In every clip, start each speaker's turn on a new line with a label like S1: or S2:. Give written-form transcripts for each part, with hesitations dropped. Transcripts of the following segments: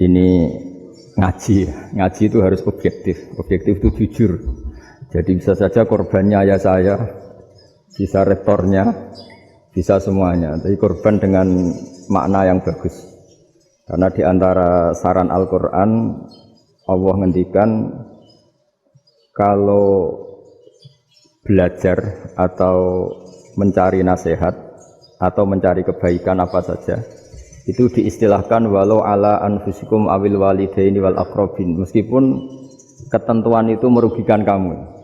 S1: ini ngaji. Ngaji itu harus objektif. Objektif itu jujur. Jadi bisa saja korbannya ayah saya, bisa rektornya, bisa semuanya. Tapi korban dengan makna yang bagus. Karena di antara saran Al-Quran, Allah ngendikan kalau belajar atau mencari nasihat atau mencari kebaikan apa saja, itu diistilahkan walau ala anfusikum awil walidaini wal aqrabin, meskipun ketentuan itu merugikan kamu.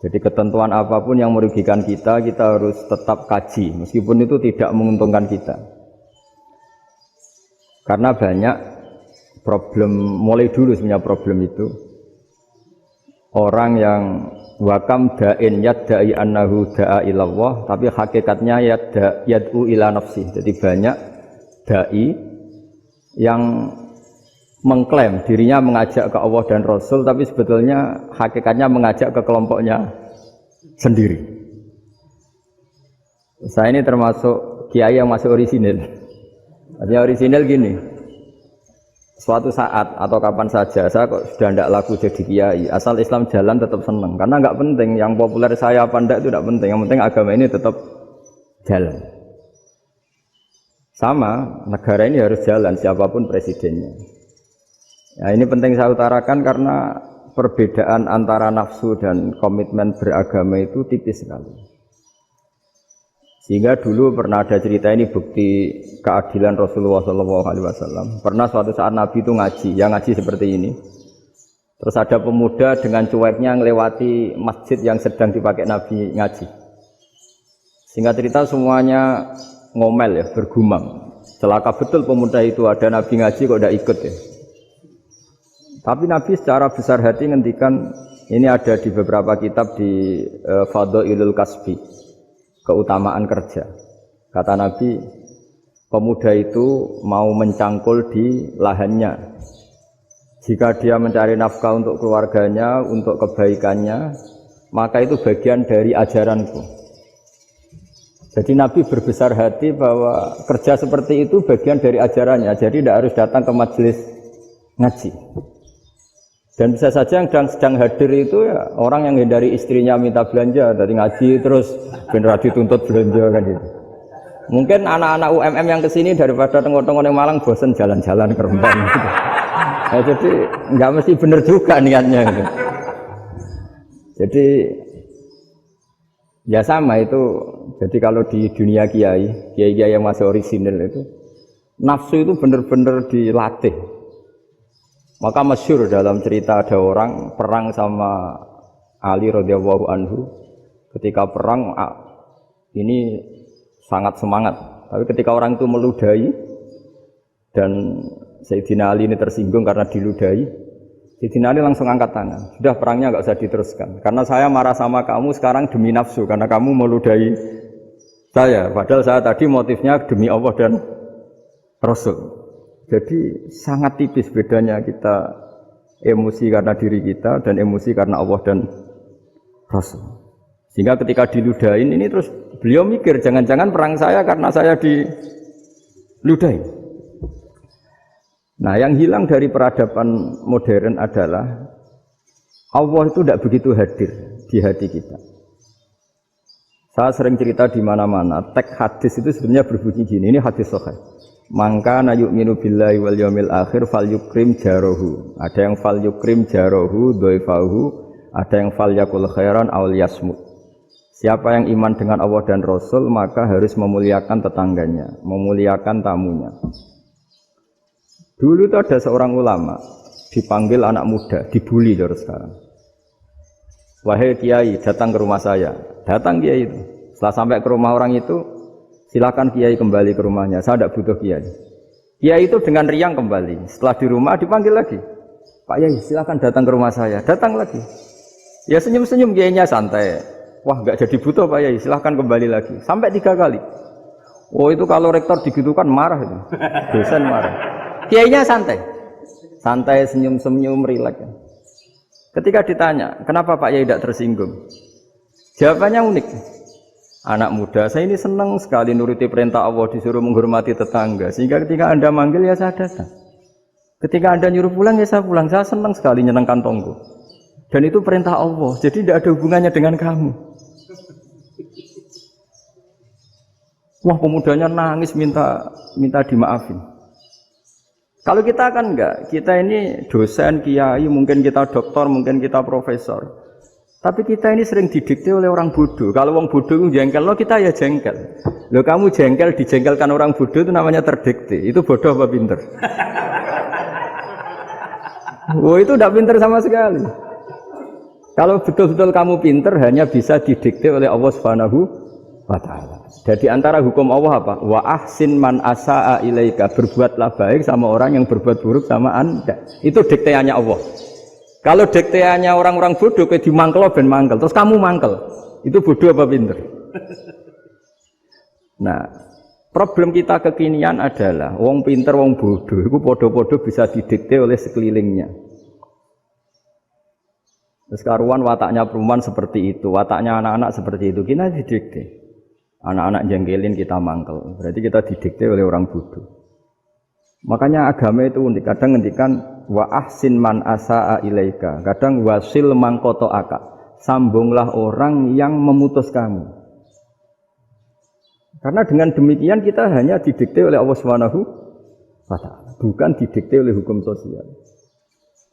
S1: Jadi ketentuan apapun yang merugikan kita, kita harus tetap kaji meskipun itu tidak menguntungkan kita. Karena banyak problem, mulai dulu sebenarnya problem itu orang yang wakam da'in yadda'i annahu da'a ilallah, tapi hakikatnya yad'u ila nafsi. Jadi banyak da'i yang mengklaim dirinya mengajak ke Allah dan Rasul, tapi sebetulnya hakikatnya mengajak ke kelompoknya sendiri. Saya ini termasuk kiai yang masih orisinil. Artinya orisinil gini, suatu saat atau kapan saja saya kok sudah tidak laku jadi kiai, asal Islam jalan tetap senang, karena nggak penting yang populer saya apa enggak itu tidak penting, yang penting agama ini tetap jalan. Sama, negara ini harus jalan siapapun presidennya. Ya, ini penting saya utarakan karena perbedaan antara nafsu dan komitmen beragama itu tipis sekali. Sehingga dulu pernah ada cerita, ini bukti keadilan Rasulullah SAW. Pernah suatu saat Nabi itu ngaji, yang ngaji seperti ini. Terus ada pemuda dengan cueknya ngelewati masjid yang sedang dipakai Nabi ngaji. Singkat cerita semuanya ngomel ya, bergumam. Celaka betul pemuda itu, ada Nabi ngaji kok tidak ikut ya. Tapi Nabi secara besar hati ngendikan, ini ada di beberapa kitab di Fadhailul Kasbi, keutamaan kerja. Kata Nabi, pemuda itu mau mencangkul di lahannya. Jika dia mencari nafkah untuk keluarganya, untuk kebaikannya, maka itu bagian dari ajaranku. Jadi Nabi berbesar hati bahwa kerja seperti itu bagian dari ajarannya. Jadi tidak harus datang ke majelis ngaji. Dan bisa saja yang sedang hadir itu ya orang yang hindari istrinya minta belanja dari ngaji terus benar dituntut belanja kan gitu. Mungkin anak-anak UMM yang kesini daripada tengok-tengok yang Malang bosan jalan-jalan ke Rembang gitu. Nah, jadi nggak mesti benar juga niatnya gitu. Jadi ya sama itu. Jadi kalau di dunia kiai yang masih orisinil itu nafsu itu benar-benar dilatih. Maka masyhur dalam cerita ada orang perang sama Ali radhiyallahu anhu. Ketika perang ini sangat semangat. Tapi ketika orang itu meludahi dan Sayyidina Ali ini tersinggung karena diludahi, Sayyidina Ali langsung angkat tangan. Sudah perangnya enggak usah diteruskan. Karena saya marah sama kamu sekarang demi nafsu karena kamu meludahi saya. Padahal saya tadi motifnya demi Allah dan Rasul. Jadi sangat tipis bedanya kita emosi karena diri kita dan emosi karena Allah dan Rasul. Sehingga ketika diludahin ini terus beliau mikir jangan-jangan perang saya karena saya diludahin. Nah yang hilang dari peradaban modern adalah Allah itu tidak begitu hadir di hati kita. Saya sering cerita di mana-mana, teks hadis itu sebenarnya berbunyi gini, ini hadis sahih. Mangka na yu'minu billahi wal yaumil akhir fal yukrim jarahu. Ada yang fal yukrim jarahu dhaifahu, ada yang fal yakul khairan aw yasmut. Siapa yang iman dengan Allah dan Rasul maka harus memuliakan tetangganya, memuliakan tamunya. Dulu itu ada seorang ulama dipanggil anak muda, dibully dari sekarang. Wahai kiai, datang ke rumah saya. Datang kiai itu. Setelah sampai ke rumah orang itu, silakan kiai kembali ke rumahnya, saya tidak butuh kiai. Kiai itu dengan riang kembali. Setelah di rumah dipanggil lagi, Pak Yai silakan datang ke rumah saya. Datang lagi. Ya senyum-senyum kiainya santai. Wah nggak jadi butuh Pak Yai, silakan kembali lagi. Sampai 3 kali. Oh itu kalau rektor digitukan marah itu. Dosen marah. Kiainya santai. Santai, senyum-senyum, rileks. Ketika ditanya, kenapa Pak Yai tidak tersinggung? Jawabannya unik. Anak muda, saya ini senang sekali nuruti perintah Allah, disuruh menghormati tetangga. Sehingga ketika Anda manggil, ya saya datang. Ketika Anda nyuruh pulang, ya saya pulang. Saya senang sekali nyenang kantongku. Dan itu perintah Allah. Jadi tidak ada hubungannya dengan kamu. Wah, pemudanya nangis minta dimaafin. Kalau kita kan enggak. Kita ini dosen, kiai, mungkin kita doktor, mungkin kita profesor. Tapi kita ini sering didikte oleh orang bodoh. Kalau orang bodoh itu jengkel, kita ya jengkel. Loh kamu jengkel, dijengkelkan orang bodoh itu namanya terdikte. Itu bodoh apa pinter? Wah, itu tidak pinter sama sekali. Kalau betul-betul kamu pinter, hanya bisa didikte oleh Allah Subhanahu wa ta'ala. Jadi antara hukum Allah apa? Wa ahsin man asa'a ilaika. Berbuatlah baik sama orang yang berbuat buruk sama Anda. Itu dikteannya Allah. Kalau dikteannya orang-orang bodoh, kayak dimangkel ben mangkel, terus kamu mangkel. Itu bodoh apa pinter? Nah, problem kita kekinian adalah wong pinter, wong bodoh itu podo-podo bisa didikte oleh sekelilingnya. Terus karuan wataknya perempuan seperti itu, wataknya anak-anak seperti itu, kita didikte. Anak-anak jengkelin kita mangkel, berarti kita didikte oleh orang bodoh. Makanya agama itu unik, kadang ngendikan wa ahsin man asa'a ilaika, kadang wasil man qata'aka, sambunglah orang yang memutus kamu. Karena dengan demikian kita hanya didikte oleh Allah Subhanahu wa ta'ala, bukan didikte oleh hukum sosial.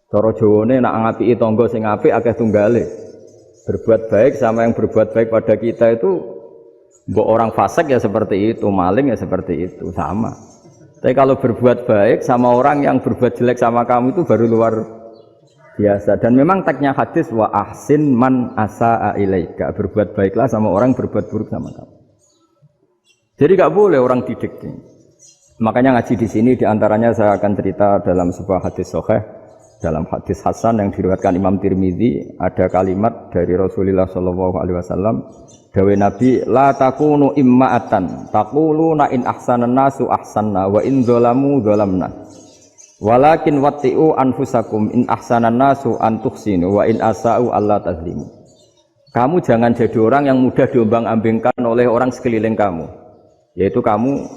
S1: Cara Jawane nak ngapiki tangga sing apik akeh tunggale. Berbuat baik sama yang berbuat baik pada kita itu mbok orang fasik ya seperti itu, maling ya seperti itu, sama. Tapi kalau berbuat baik sama orang yang berbuat jelek sama kamu itu baru luar biasa. Dan memang teksnya hadis wa ahsin man asa'a ilaika. Berbuat baiklah sama orang berbuat buruk sama kamu. Jadi enggak boleh orang didikte. Makanya ngaji di sini diantaranya saya akan cerita dalam sebuah hadis sahih, dalam hadis hasan yang diriwayatkan Imam Tirmidzi, ada kalimat dari Rasulullah sallallahu alaihi wasallam. Dawe Nabi, la takunu imma'atan taquluna in ahsanan nasu ahsanna wa in zalamu zalamna walakin watti'u anfusakum in ahsanan nasu an tuhsinu wa in asa'u alla tazlimu. Kamu jangan jadi orang yang mudah diombang-ambingkan oleh orang sekeliling kamu, yaitu kamu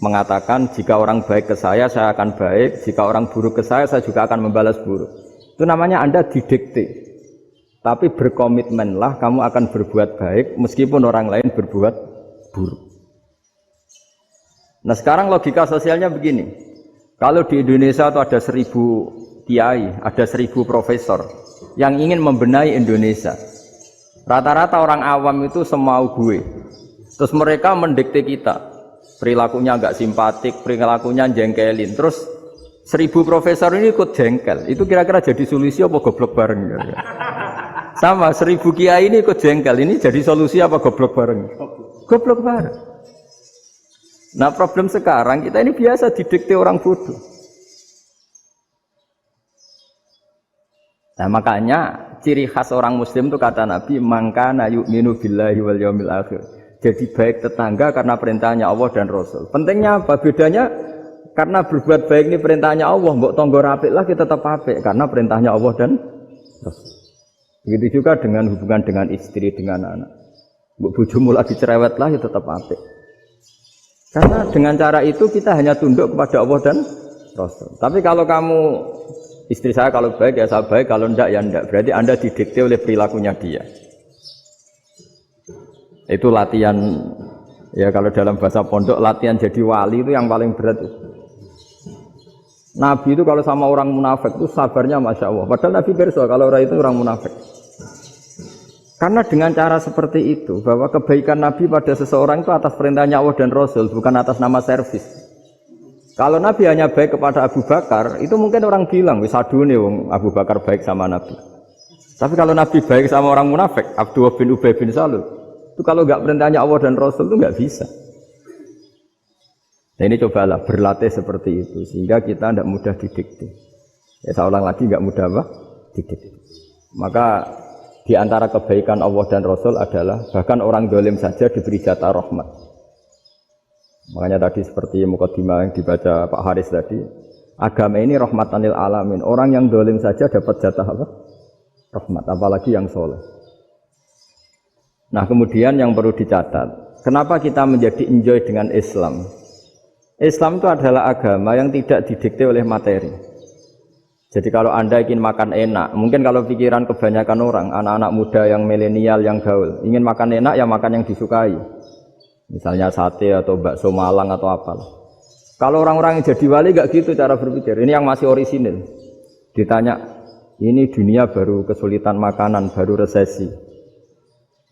S1: mengatakan jika orang baik ke saya akan baik, jika orang buruk ke saya juga akan membalas buruk. Itu namanya Anda didikte. Tapi berkomitmenlah kamu akan berbuat baik meskipun orang lain berbuat buruk. Nah sekarang logika sosialnya begini. Kalau di Indonesia itu ada 1000 kiai, ada 1000 profesor yang ingin membenahi Indonesia. Rata-rata orang awam itu semau gue. Terus mereka mendikte kita. Perilakunya enggak simpatik, perilakunya jengkelin. Terus 1000 profesor ini ikut jengkel. Itu kira-kira jadi solusi apa goblok bareng? Sama 1000 kiai ini ikut jengkel, ini jadi solusi apa goblok bareng? Goblok bareng. Nah problem sekarang kita ini biasa didikte orang bodoh. Nah makanya ciri khas orang muslim itu kata Nabi, mangkana yu'minu billahi wal yaumil akhir. Jadi baik tetangga karena perintahnya Allah dan Rasul. Pentingnya apa? Bedanya karena berbuat baik ini perintahnya Allah, mbok tangga apik lah kita tetap apik karena perintahnya Allah dan Rasul. Begitu juga dengan hubungan dengan istri, dengan anak. Bojomu lagi cerewet lah ya tetap apik. Karena dengan cara itu kita hanya tunduk kepada Allah dan Rasul. Tapi kalau kamu, istri saya kalau baik ya saya baik, kalau enggak ya enggak. Berarti Anda didikte oleh perilakunya dia. Itu latihan, ya kalau dalam bahasa pondok, latihan jadi wali itu yang paling berat. Nabi itu kalau sama orang munafik itu sabarnya Masya Allah. Padahal Nabi berso kalau orang itu orang munafik. Karena dengan cara seperti itu, bahwa kebaikan Nabi pada seseorang itu atas perintahnya Allah dan Rasul, bukan atas nama servis. Kalau Nabi hanya baik kepada Abu Bakar, itu mungkin orang bilang, wis adune wong Abu Bakar baik sama Nabi. Tapi kalau Nabi baik sama orang munafik, Abdullah bin Ubay bin Salul, itu kalau enggak perintahnya Allah dan Rasul itu enggak bisa. Nah ini cobalah berlatih seperti itu sehingga kita tidak mudah didikte. Ya saya ulang lagi nggak mudah apa? Didikte. Maka di antara kebaikan Allah dan Rasul adalah bahkan orang dolim saja diberi jatah rahmat. Makanya tadi seperti mukadimah yang dibaca Pak Haris tadi, agama ini rahmatan lil alamin. Orang yang dolim saja dapat jatah apa? Rahmat, apalagi yang soleh. Nah kemudian yang perlu dicatat, kenapa kita menjadi enjoy dengan Islam? Islam itu adalah agama yang tidak didikte oleh materi. Jadi kalau Anda ingin makan enak, mungkin kalau pikiran kebanyakan orang, anak-anak muda yang milenial, yang gaul, ingin makan enak ya makan yang disukai. Misalnya sate atau bakso Malang atau apalah. Kalau orang-orang yang jadi wali gak gitu cara berpikir. Ini yang masih orisinil. Ditanya, ini dunia baru kesulitan makanan, baru resesi.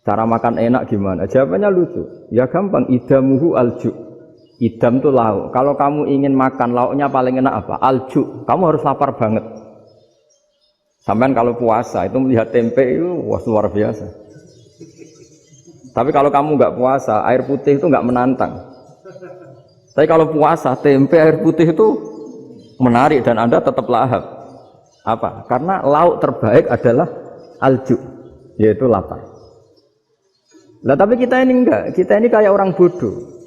S1: Cara makan enak gimana? Jawabannya lucu. Ya gampang, idamuhu alju. Idam itu lauk. Kalau kamu ingin makan lauknya paling enak apa? Alju. Kamu harus lapar banget. Sampai kalau puasa itu melihat tempe itu wah luar biasa. Tapi kalau kamu nggak puasa, air putih itu nggak menantang. Tapi kalau puasa, tempe air putih itu menarik dan Anda tetap lahap. Apa? Karena lauk terbaik adalah alju, yaitu lapar. Nah tapi kita ini enggak. Kita ini kayak orang bodoh.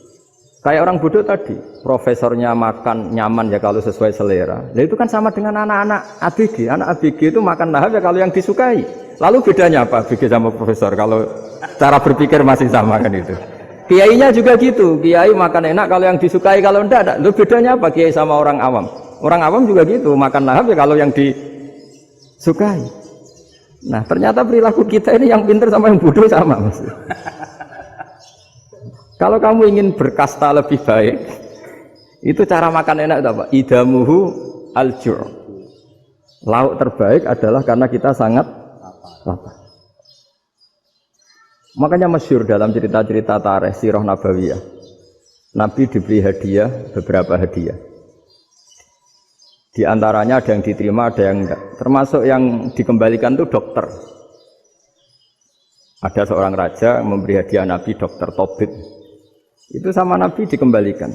S1: Kayak orang bodoh tadi, profesornya makan nyaman ya kalau sesuai selera. Nah itu kan sama dengan anak-anak ABG. Anak ABG itu makan lahap ya kalau yang disukai. Lalu bedanya apa ABG sama profesor? Kalau cara berpikir masih sama kan itu. Kiainya juga gitu. Kiai makan enak kalau yang disukai, kalau enggak. Lalu bedanya apa kiai sama orang awam? Orang awam juga gitu, makan lahap ya kalau yang disukai. Nah ternyata perilaku kita ini yang pintar sama yang bodoh sama maksudnya. Kalau kamu ingin berkasta lebih baik, itu cara makan enak itu apa? Idamuhu al-ju'. Lauk terbaik adalah karena kita sangat lapar. Makanya masyhur dalam cerita-cerita tarikh sirah nabawiyah. Nabi diberi hadiah, beberapa hadiah. Di antaranya ada yang diterima, ada yang enggak. Termasuk yang dikembalikan itu dokter. Ada seorang raja memberi hadiah Nabi dokter Tobit. Itu sama Nabi dikembalikan.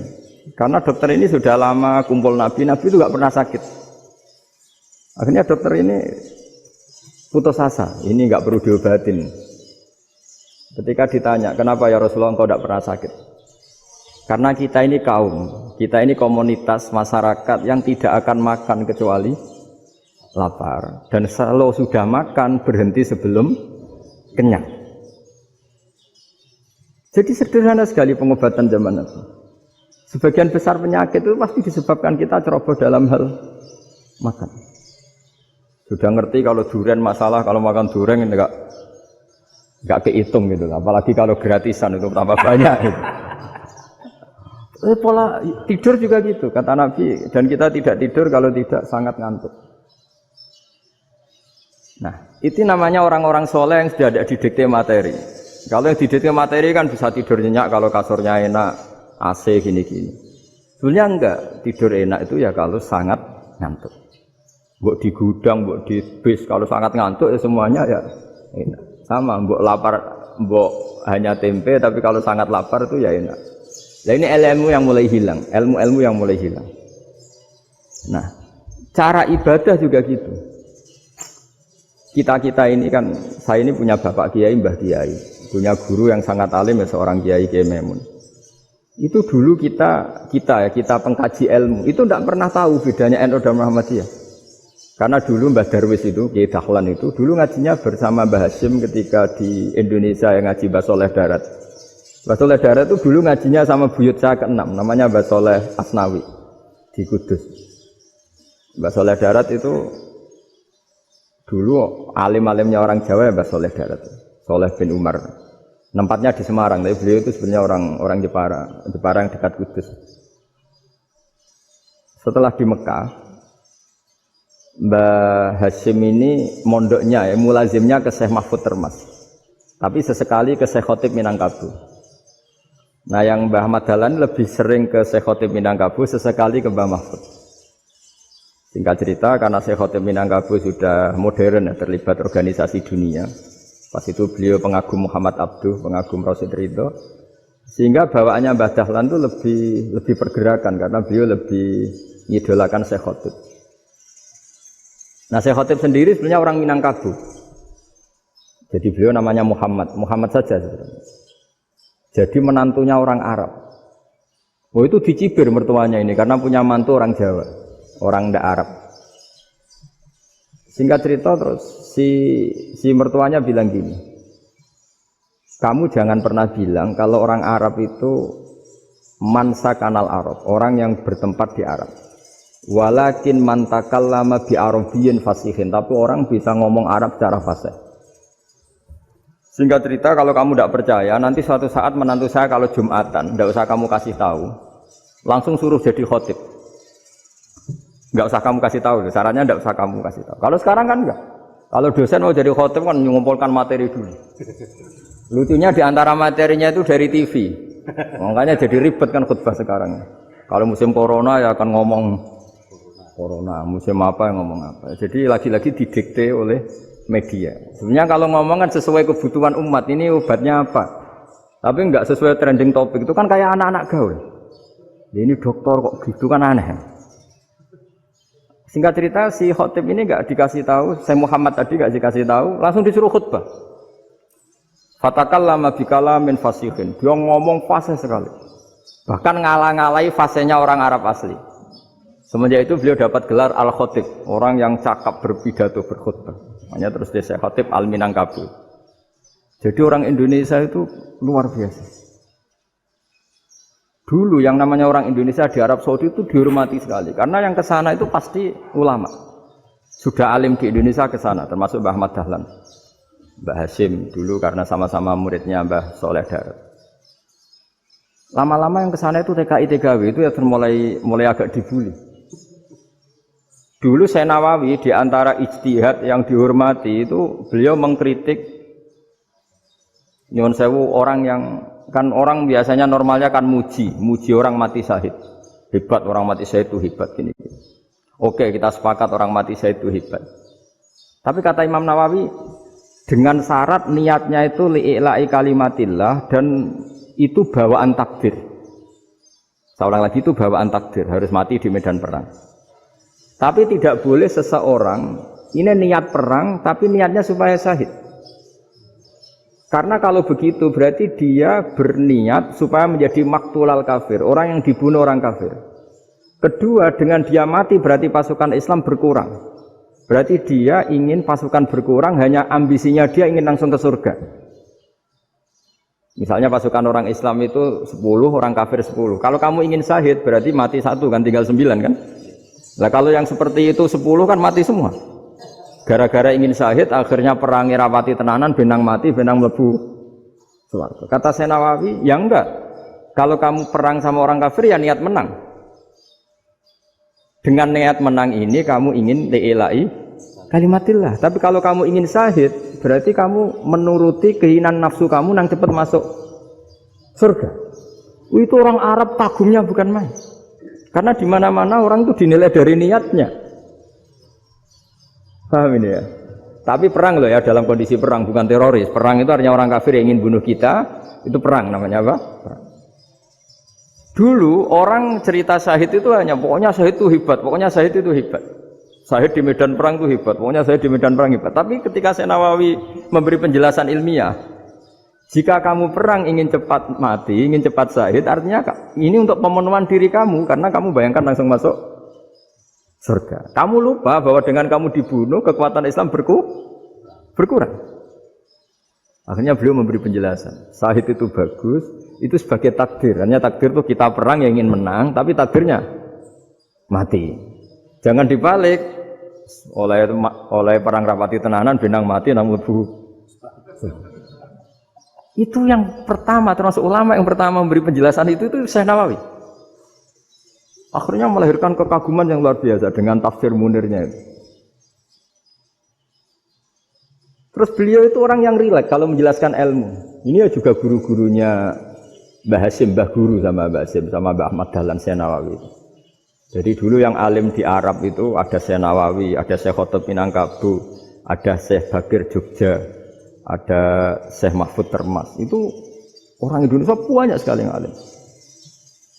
S1: Karena dokter ini sudah lama kumpul Nabi itu gak pernah sakit. Akhirnya dokter ini putus asa, ini gak perlu diobatin. Ketika ditanya, kenapa ya Rasulullah engkau gak pernah sakit? Karena kita ini kaum, kita ini komunitas masyarakat yang tidak akan makan kecuali lapar. Dan kalau sudah makan, berhenti sebelum kenyang. Jadi sederhana sekali pengobatan zaman Nabi. Sebagian besar penyakit itu pasti disebabkan kita ceroboh dalam hal makan. Sudah ngerti kalau durian masalah, kalau makan durian enggak kehitung gitu. Apalagi kalau gratisan itu tambah banyak gitu. Pola tidur juga gitu kata Nabi, dan kita tidak tidur kalau tidak sangat ngantuk. Nah, itu namanya orang-orang soleh yang sudah ada didikte materi. Kalau yang didikte materi kan bisa tidur nyenyak kalau kasurnya enak, AC gini-gini. Sebenarnya enggak, tidur enak itu ya kalau sangat ngantuk. Mbok di gudang, mbok di bis, kalau sangat ngantuk ya semuanya ya enak. Sama, mbok lapar, mbok hanya tempe, tapi kalau sangat lapar itu ya enak. Nah ini ilmu yang mulai hilang, ilmu-ilmu yang mulai hilang. Nah, cara ibadah juga gitu. Kita ini kan, saya ini punya bapak kiai, mbah kiai, punya guru yang sangat alim ya seorang kiai Memun. Itu dulu kita pengkaji ilmu itu tidak pernah tahu bedanya NU dan Muhammadiyah. Karena dulu Mbah Darwis itu, Kiai Dahlan itu dulu ngajinya bersama Mbah Hasyim ketika di Indonesia yang ngaji Mbah Soleh Darat. Mbah Soleh Darat itu dulu ngajinya sama buyut saya ke-6, namanya Mbah Soleh Asnawi di Kudus. Mbah Soleh Darat itu dulu alim-alimnya orang Jawa ya Mbah Soleh Darat, Soleh bin Umar. Tempatnya di Semarang, tapi beliau itu sebenarnya orang Jepara yang dekat Kudus. Setelah di Mekah, Mbah Hasyim ini mondoknya, mulazimnya ke Syekh Mahfud Termas. Tapi sesekali ke Syekh Khotib Minangkabau. Nah yang Mbah Ahmad Dahlan lebih sering ke Syekh Khotib Minangkabau, sesekali ke Mbah Mahfud. Singkat cerita, karena Syekh Khotib Minangkabau sudah modern, terlibat organisasi dunia. Pas itu beliau pengagum Muhammad Abduh, pengagum Rasid Ridho. Sehingga bawaannya Mbah Dahlan itu lebih pergerakan, karena beliau lebih mengidolakan Syekh Khotib. Nah Syekh Khotib sendiri sebenarnya orang Minangkabau. Jadi beliau namanya Muhammad saja sebenarnya. Jadi menantunya orang Arab. Oh itu dicibir mertuanya ini karena punya mantu orang Jawa, orang ndak Arab. Singkat cerita terus si mertuanya bilang gini, kamu jangan pernah bilang kalau orang Arab itu mansa kanal Arab, orang yang bertempat di Arab. Walakin man takallama bi arabiyyin fasihin, tapi orang bisa ngomong Arab secara fasih. Singkat cerita, kalau kamu tidak percaya, nanti suatu saat menantu saya kalau Jumatan, tidak usah kamu kasih tahu, langsung suruh jadi khotib. Tidak usah kamu kasih tahu, sarannya tidak usah kamu kasih tahu. Kalau sekarang kan enggak. Kalau dosen mau jadi khotib kan mengumpulkan materi dulu. Lucunya di antara materinya itu dari TV, makanya jadi ribet kan khutbah sekarang. Kalau musim corona ya akan ngomong corona, musim apa yang ngomong apa. Jadi lagi-lagi didikte oleh media. Sebenarnya kalau ngomong kan sesuai kebutuhan umat, ini obatnya apa. Tapi enggak sesuai trending topik, itu kan kayak anak-anak gaul. Ini dokter kok gitu kan aneh. Singkat cerita si khotib ini enggak dikasih tahu, saya Muhammad tadi enggak dikasih tahu, langsung disuruh khutbah. Fatakallama bikalamin fasihin. Dia ngomong fasih sekali. Bahkan ngalah-ngalahi fasihnya orang Arab asli. Semenjak itu beliau dapat gelar Al-Khotib, orang yang cakap berpidato berkhutbah. Makanya terus dia Khotib Al-Minangkabau. Jadi orang Indonesia itu luar biasa. Dulu yang namanya orang Indonesia di Arab Saudi itu dihormati sekali, karena yang ke sana itu pasti ulama. Sudah alim di Indonesia ke sana, termasuk Mbah Ahmad Dahlan, Mbah Hasyim dulu karena sama-sama muridnya Mbah Soleh Darat. Lama-lama yang ke sana itu TKI TKW itu ya mulai agak dibully. Dulu Syekh Nawawi di antara ijtihad yang dihormati itu beliau mengkritik nyuwun sewu orang yang kan orang biasanya normalnya kan muji orang mati syahid. Hebat orang mati syahid itu hebat gini. Oke, kita sepakat orang mati syahid itu hebat. Tapi kata Imam Nawawi dengan syarat niatnya itu li'ila'i kalimatillah dan itu bawaan takdir. Saya ulang lagi, itu bawaan takdir, harus mati di medan perang. Tapi tidak boleh seseorang ini niat perang tapi niatnya supaya syahid. Karena kalau begitu berarti dia berniat supaya menjadi maktulal kafir, orang yang dibunuh orang kafir. Kedua, dengan dia mati berarti pasukan Islam berkurang. Berarti dia ingin pasukan berkurang, hanya ambisinya dia ingin langsung ke surga. Misalnya pasukan orang Islam itu 10, orang kafir 10. Kalau kamu ingin syahid berarti mati 1 kan, tinggal 9 kan. Lah kalau yang seperti itu 10 kan mati semua. Gara-gara ingin syahid akhirnya perang rapati tenanan, benang mati, benang mlebu swarga. Kata Syekh Nawawi, ya enggak. Kalau kamu perang sama orang kafir ya niat menang. Dengan niat menang ini kamu ingin li'ila'i kalimatillah. Tapi kalau kamu ingin syahid berarti kamu menuruti keinginan nafsu kamu yang cepat masuk surga. Itu orang Arab kagumnya bukan main. Karena di mana-mana orang itu dinilai dari niatnya. Paham ini ya? Tapi perang loh ya, dalam kondisi perang, bukan teroris. Perang itu artinya orang kafir yang ingin bunuh kita, itu perang namanya apa? Perang. Dulu orang cerita syahid itu hanya pokoknya syahid itu hebat, pokoknya syahid itu hebat. Syahid di medan perang itu hebat, pokoknya syahid di medan perang hebat. Tapi ketika Syekh Nawawi memberi penjelasan ilmiah, jika kamu perang ingin cepat mati, ingin cepat syahid, artinya ini untuk pemenuhan diri kamu, karena kamu bayangkan langsung masuk surga. Kamu lupa bahwa dengan kamu dibunuh, kekuatan Islam berkurang. Akhirnya beliau memberi penjelasan, syahid itu bagus, itu sebagai takdir. Hanya takdir itu kita perang yang ingin menang, tapi takdirnya mati. Jangan dibalik, oleh perang rapati tenanan, benang mati, namun lebu. Itu yang pertama, termasuk ulama yang pertama memberi penjelasan itu Syekh Nawawi. Akhirnya melahirkan kekaguman yang luar biasa dengan tafsir Munirnya itu. Terus beliau itu orang yang rileks kalau menjelaskan ilmu. Ini ya juga guru-gurunya Mbah Hasyim, Mbah Guru sama Mbah Hasyim, sama Mbah Ahmad Dahlan Syekh Nawawi. Jadi dulu yang alim di Arab itu ada Syekh Nawawi, ada Syekh Khotib Minangkabau, ada Syekh Bakir Jogja, ada Syekh Mahfud Termas. Itu orang Indonesia banyak sekali yang alim.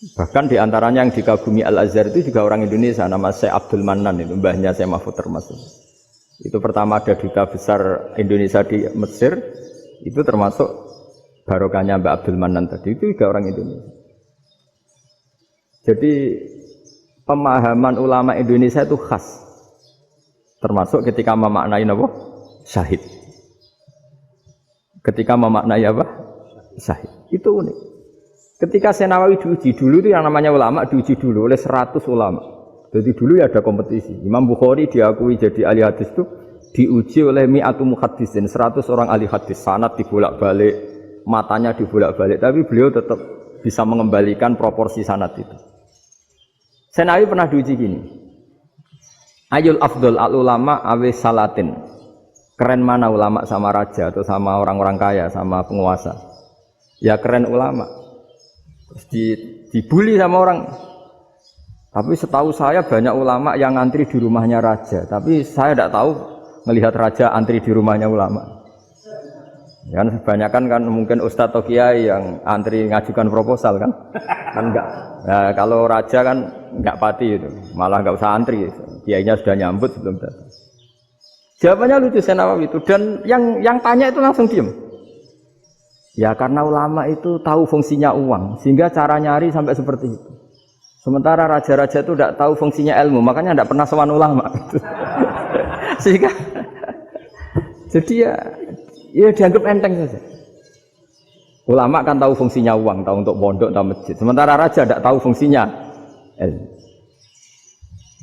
S1: Bahkan diantaranya yang dikagumi Al-Azhar itu juga orang Indonesia, nama Syekh Abdul Manan, itu mbahnya Syekh Mahfud Termas. Itu pertama ada duta besar Indonesia di Mesir, itu termasuk barokahnya Mbak Abdul Manan tadi, itu juga orang Indonesia. Jadi pemahaman ulama Indonesia itu khas, termasuk ketika memaknai apa? Syahid. Ketika memaknai apa? Syahid. Itu unik. Ketika Syekh Nawawi diuji dulu itu yang namanya ulama diuji dulu oleh 100 ulama. Jadi dulu ya ada kompetisi. Imam Bukhari diakui jadi ahli hadis itu diuji oleh mi'atu muhaddisin, 100 orang ahli hadis, sanad dibolak-balik, matanya dibolak-balik, tapi beliau tetap bisa mengembalikan proporsi sanad itu. Senawi pernah diuji gini. Ayul afdol al ulama awe salatin. Keren mana ulama sama raja atau sama orang-orang kaya, sama penguasa? Ya keren ulama. Terus dibully sama orang. Tapi setahu saya banyak ulama yang antri di rumahnya raja. Tapi saya tidak tahu melihat raja antri di rumahnya ulama. Kan kebanyakan kan mungkin ustadz atau kiai yang antri ngajukan proposal kan enggak. Nah, kalau raja kan enggak pati itu, malah enggak usah antri. Kiainya sudah nyambut sebelum datang. Jawabannya lucu Senawawi itu, dan yang tanya itu langsung diam. Ya karena ulama itu tahu fungsinya uang, sehingga cara nyari sampai seperti itu. Sementara raja-raja itu tidak tahu fungsinya ilmu, makanya tidak pernah sowan ulama. Sehingga jadi ya dianggap enteng saja. Ulama kan tahu fungsinya uang, tahu untuk pondok, tahu masjid. Sementara raja tidak tahu fungsinya ilmu.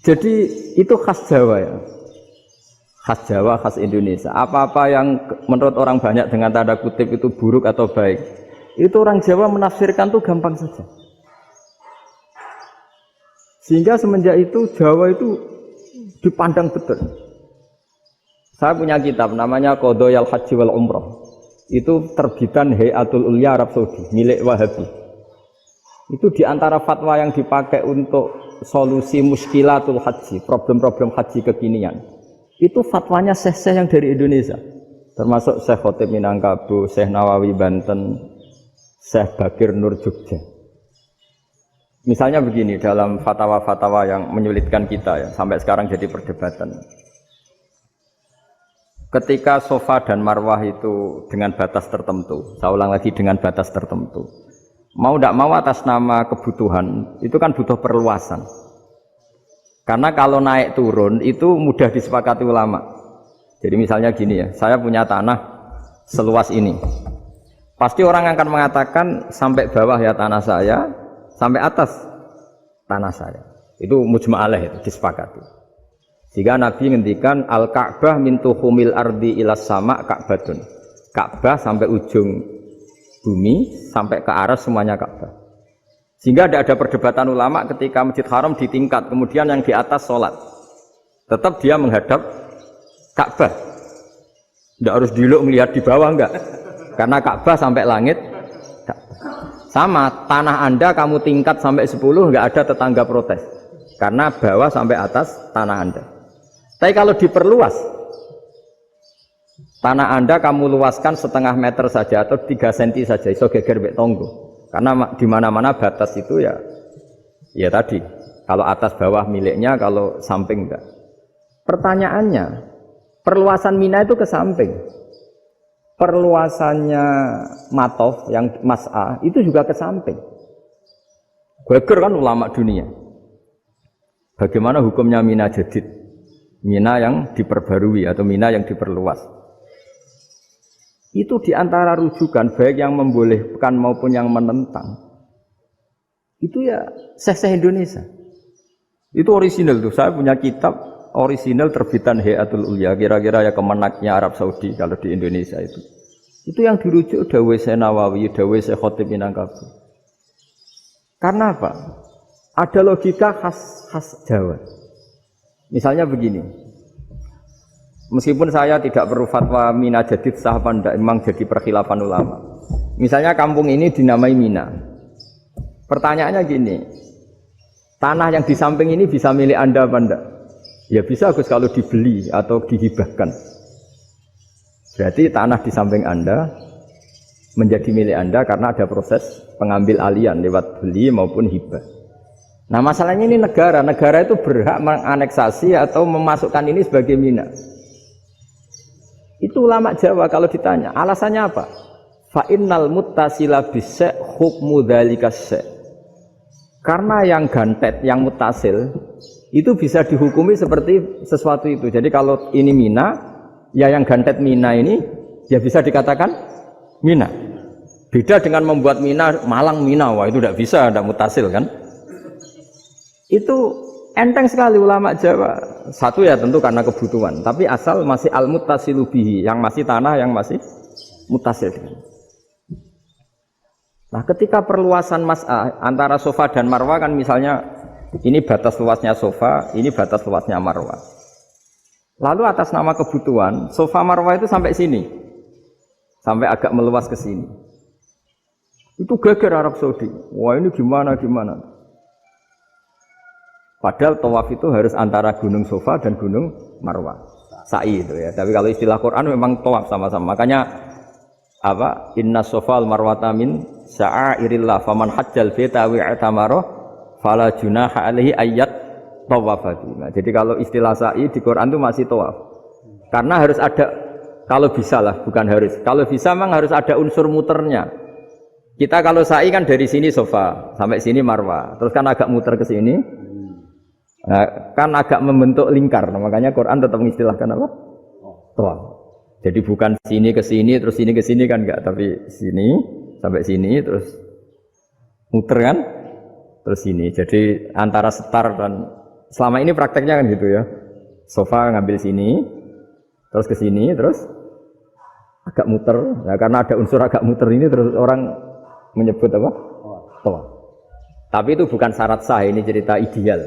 S1: Jadi itu khas Jawa ya. Khas Jawa, khas Indonesia. Apa-apa yang menurut orang banyak dengan tanda kutip itu buruk atau baik, itu orang Jawa menafsirkan itu gampang saja. Sehingga semenjak itu Jawa itu dipandang betul. Saya punya kitab namanya Qadayal Haji wal Umrah. Itu terbitan Hayatul Ulya Arab Saudi, milik Wahabi. Itu diantara fatwa yang dipakai untuk solusi muskilatul haji, problem-problem haji kekinian. Itu fatwanya syekh-syekh yang dari Indonesia, termasuk Syekh Khotib Minangkabau, Syekh Nawawi Banten, Syekh Bakir Nur Jogja. Misalnya begini, dalam fatwa-fatwa yang menyulitkan kita ya, sampai sekarang jadi perdebatan. Ketika Sofa dan Marwah itu dengan batas tertentu, saya ulang lagi dengan batas tertentu, mau tidak mau atas nama kebutuhan, itu kan butuh perluasan. Karena kalau naik turun itu mudah disepakati ulama. Jadi misalnya gini ya, saya punya tanah seluas ini. Pasti orang akan mengatakan sampai bawah ya tanah saya, sampai atas tanah saya. Itu mujma' alaih, itu disepakati. Jika Nabi ngendikan al-Ka'bah min tuhumil ardi ilas sama Ka'batun. Ka'bah sampai ujung bumi, sampai ke aras semuanya Ka'bah. Sehingga tidak ada perdebatan ulama ketika Masjid Haram ditingkat, kemudian yang di atas sholat. Tetap dia menghadap Ka'bah. Tidak harus diluk melihat di bawah, enggak. Karena Ka'bah sampai langit. Sama, tanah Anda kamu tingkat sampai 10, enggak ada tetangga protes. Karena bawah sampai atas tanah Anda. Tapi kalau diperluas, tanah Anda kamu luaskan setengah meter saja atau 3 cm saja, iso geger mek tonggo. Karena di mana-mana batas itu ya tadi, kalau atas bawah miliknya, kalau samping enggak. Pertanyaannya, perluasan Mina itu ke samping. Perluasannya Matof yang Mas'a itu juga ke samping. Geger kan ulama dunia. Bagaimana hukumnya Mina Jadid? Mina yang diperbarui atau Mina yang diperluas. Itu diantara rujukan baik yang membolehkan maupun yang menentang. Itu ya syekh-syekh Indonesia. Itu orisinal tuh. Saya punya kitab orisinal terbitan Hayatul Ulya, kira-kira ya kemenaknya Arab Saudi kalau di Indonesia itu. Itu yang dirujuk dawuh Syekh Nawawi, dawuh Syekh Khotib Minangkabau. Karena apa? Ada logika khas Jawa. Misalnya begini. Meskipun saya tidak perlu fatwa Mina Jadid sah apa enggak, memang jadi perkhilafan ulama. Misalnya kampung ini dinamai Mina. Pertanyaannya gini, tanah yang di samping ini bisa milik Anda apa enggak? Ya bisa Gus kalau dibeli atau dihibahkan. Berarti tanah di samping Anda menjadi milik Anda karena ada proses pengambil alian lewat beli maupun hibah. Nah masalahnya ini negara itu berhak menganeksasi atau memasukkan ini sebagai Mina. Itu ulama Jawa kalau ditanya, alasannya apa? Fa innal muttasila bis-syai' hukmu dzalika syai'. Karena yang gantet, yang mutasil itu bisa dihukumi seperti sesuatu itu. Jadi kalau ini Mina, ya yang gantet Mina ini ya bisa dikatakan Mina. Beda dengan membuat Mina Malang Mina, wah itu tidak bisa, tidak mutasil kan? Itu enteng sekali ulama Jawa. Satu ya tentu karena kebutuhan, tapi asal masih al-muttasilu bihi, yang masih tanah yang masih mutasil. Nah, ketika perluasan mas'ah antara sofa dan marwah kan misalnya ini batas luasnya sofa, ini batas luasnya marwah. Lalu atas nama kebutuhan, sofa marwah itu sampai sini. Sampai agak meluas ke sini. Itu geger Arab Saudi. Wah, ini gimana? Padahal tawaf itu harus antara gunung Sofa dan gunung Marwah. Sa'i itu ya. Tapi kalau istilah Quran memang tawaf sama-sama. Makanya apa? Inna Sofa al-Marwata min sya'airillah faman hajjal baita wa i'tamara fala junaha alaihi ayyat tawafati. Nah, jadi kalau istilah sa'i di Quran itu masih tawaf. Karena harus ada, kalau bisa lah, bukan harus. Kalau bisa memang harus ada unsur muternya. Kita kalau sa'i kan dari sini Sofa sampai sini Marwah. Terus kan agak muter ke sini. Nah, kan agak membentuk lingkar, makanya Quran tetap mengistilahkan apa? Tawaf. Jadi bukan sini ke sini terus sini ke sini kan enggak, tapi sini sampai sini terus muter kan, terus sini. Jadi antara setar dan selama ini prakteknya kan gitu ya. Sofa ngambil sini, terus ke sini, terus agak muter. Nah, karena ada unsur agak muter ini terus orang menyebut apa? Tawaf. Tapi itu bukan syarat sah, ini cerita ideal.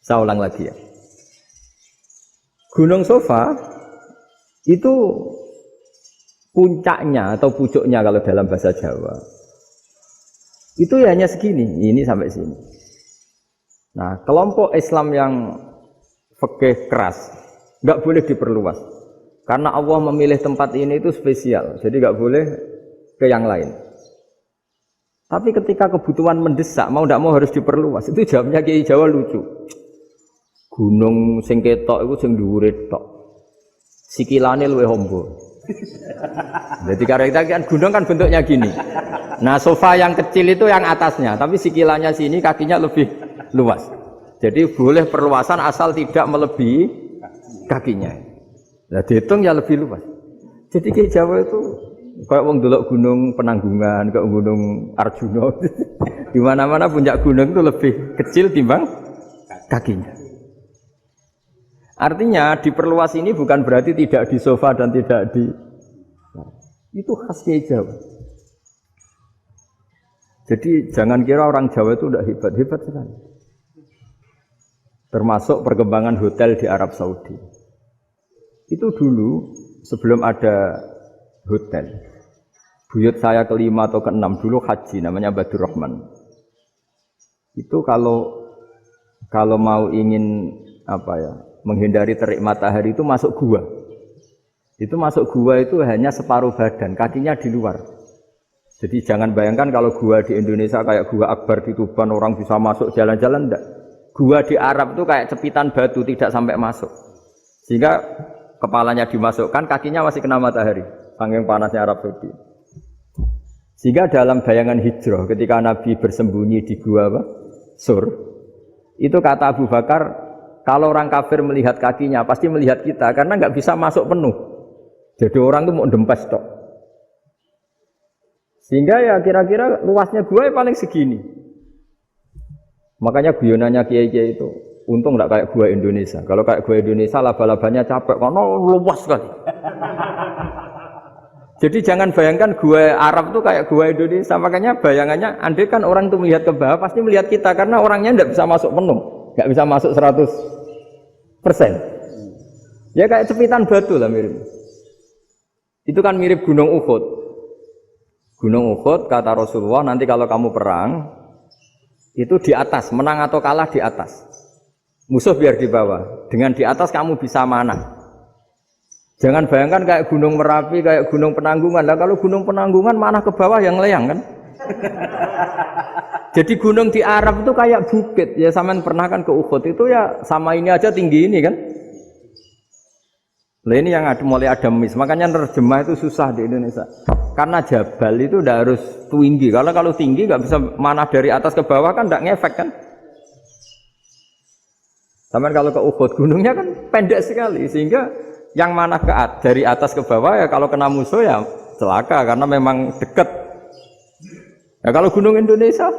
S1: Saya ulang lagi ya. Gunung Sofa itu puncaknya atau pucuknya kalau dalam bahasa Jawa itu ya hanya segini, ini sampai sini. Nah, kelompok Islam yang fikih keras nggak boleh diperluas karena Allah memilih tempat ini itu spesial, jadi nggak boleh ke yang lain. Tapi ketika kebutuhan mendesak, mau tidak mau harus diperluas. Itu jawabnya Kiai Jawa lucu. Gunung sing ketok iku sing dhuwure tok. Sikilane luwih hombo. Jadi karena kita kan gunung kan bentuknya gini. Nah, sofa yang kecil itu yang atasnya, tapi sikilannya sini kakinya lebih luas. Jadi boleh perluasan asal tidak melebihi kakinya. Nah, dihitung ya lebih luas. Jadi Kiai Jawa itu kayak wong delok gunung Penanggungan, kayak gunung Arjuna. Di mana-mana puncak gunung itu lebih kecil timbang kakinya. Artinya diperluas ini bukan berarti tidak di sofa dan tidak di, itu khas Kiai Jawa. Jadi jangan kira orang Jawa itu tidak hebat sekali. Termasuk perkembangan hotel di Arab Saudi. Itu dulu sebelum ada hotel. Buyut saya kelima atau keenam dulu haji, namanya Badur Rahman. Itu kalau mau ingin apa ya, menghindari terik matahari itu masuk gua. Itu masuk gua itu hanya separuh badan, kakinya di luar. Jadi jangan bayangkan kalau gua di Indonesia kayak gua Akbar di Tuban orang bisa masuk jalan-jalan, enggak. Gua di Arab itu kayak cepitan batu, tidak sampai masuk. Sehingga kepalanya dimasukkan, kakinya masih kena matahari, saking panasnya Arab Saudi. Sehingga dalam bayangan hijrah ketika Nabi bersembunyi di gua Sur, itu kata Abu Bakar, kalau orang kafir melihat kakinya, pasti melihat kita, karena nggak bisa masuk penuh. Jadi orang itu mau dempes tok. Sehingga ya kira-kira luasnya gua paling segini. Makanya guyonannya kiai-kiai itu, untung nggak kayak gua Indonesia. Kalau kayak gua Indonesia, laba-labanya capek, karena luas sekali. Jadi jangan bayangkan gua Arab tuh kayak gua Indonesia. Makanya bayangannya, andai kan orang itu melihat ke bawah, pasti melihat kita, karena orangnya nggak bisa masuk penuh. Nggak bisa masuk 100%. Ya kayak cepitan batu lah mirip. Itu kan mirip Gunung Uhud. Gunung Uhud kata Rasulullah, nanti kalau kamu perang itu di atas, menang atau kalah di atas. Musuh biar di bawah. Dengan di atas kamu bisa manah. Jangan bayangkan kayak Gunung Merapi, kayak Gunung Penanggungan. Lah kalau Gunung Penanggungan manah ke bawah yang leyang kan? Jadi gunung di Arab itu kayak bukit. Ya sampean pernah kan ke Uhud itu ya sama ini aja tinggi ini kan. Nah ini yang mulai ada mis. Makanya nerjemah itu susah di Indonesia. Karena jabal itu tidak harus tinggi. Kalau tinggi nggak bisa manah dari atas ke bawah kan tidak ngefek kan. Sampean kalau ke Uhud gunungnya kan pendek sekali sehingga yang manah dari atas ke bawah ya kalau kena musuh ya celaka karena memang dekat. Ya kalau gunung Indonesia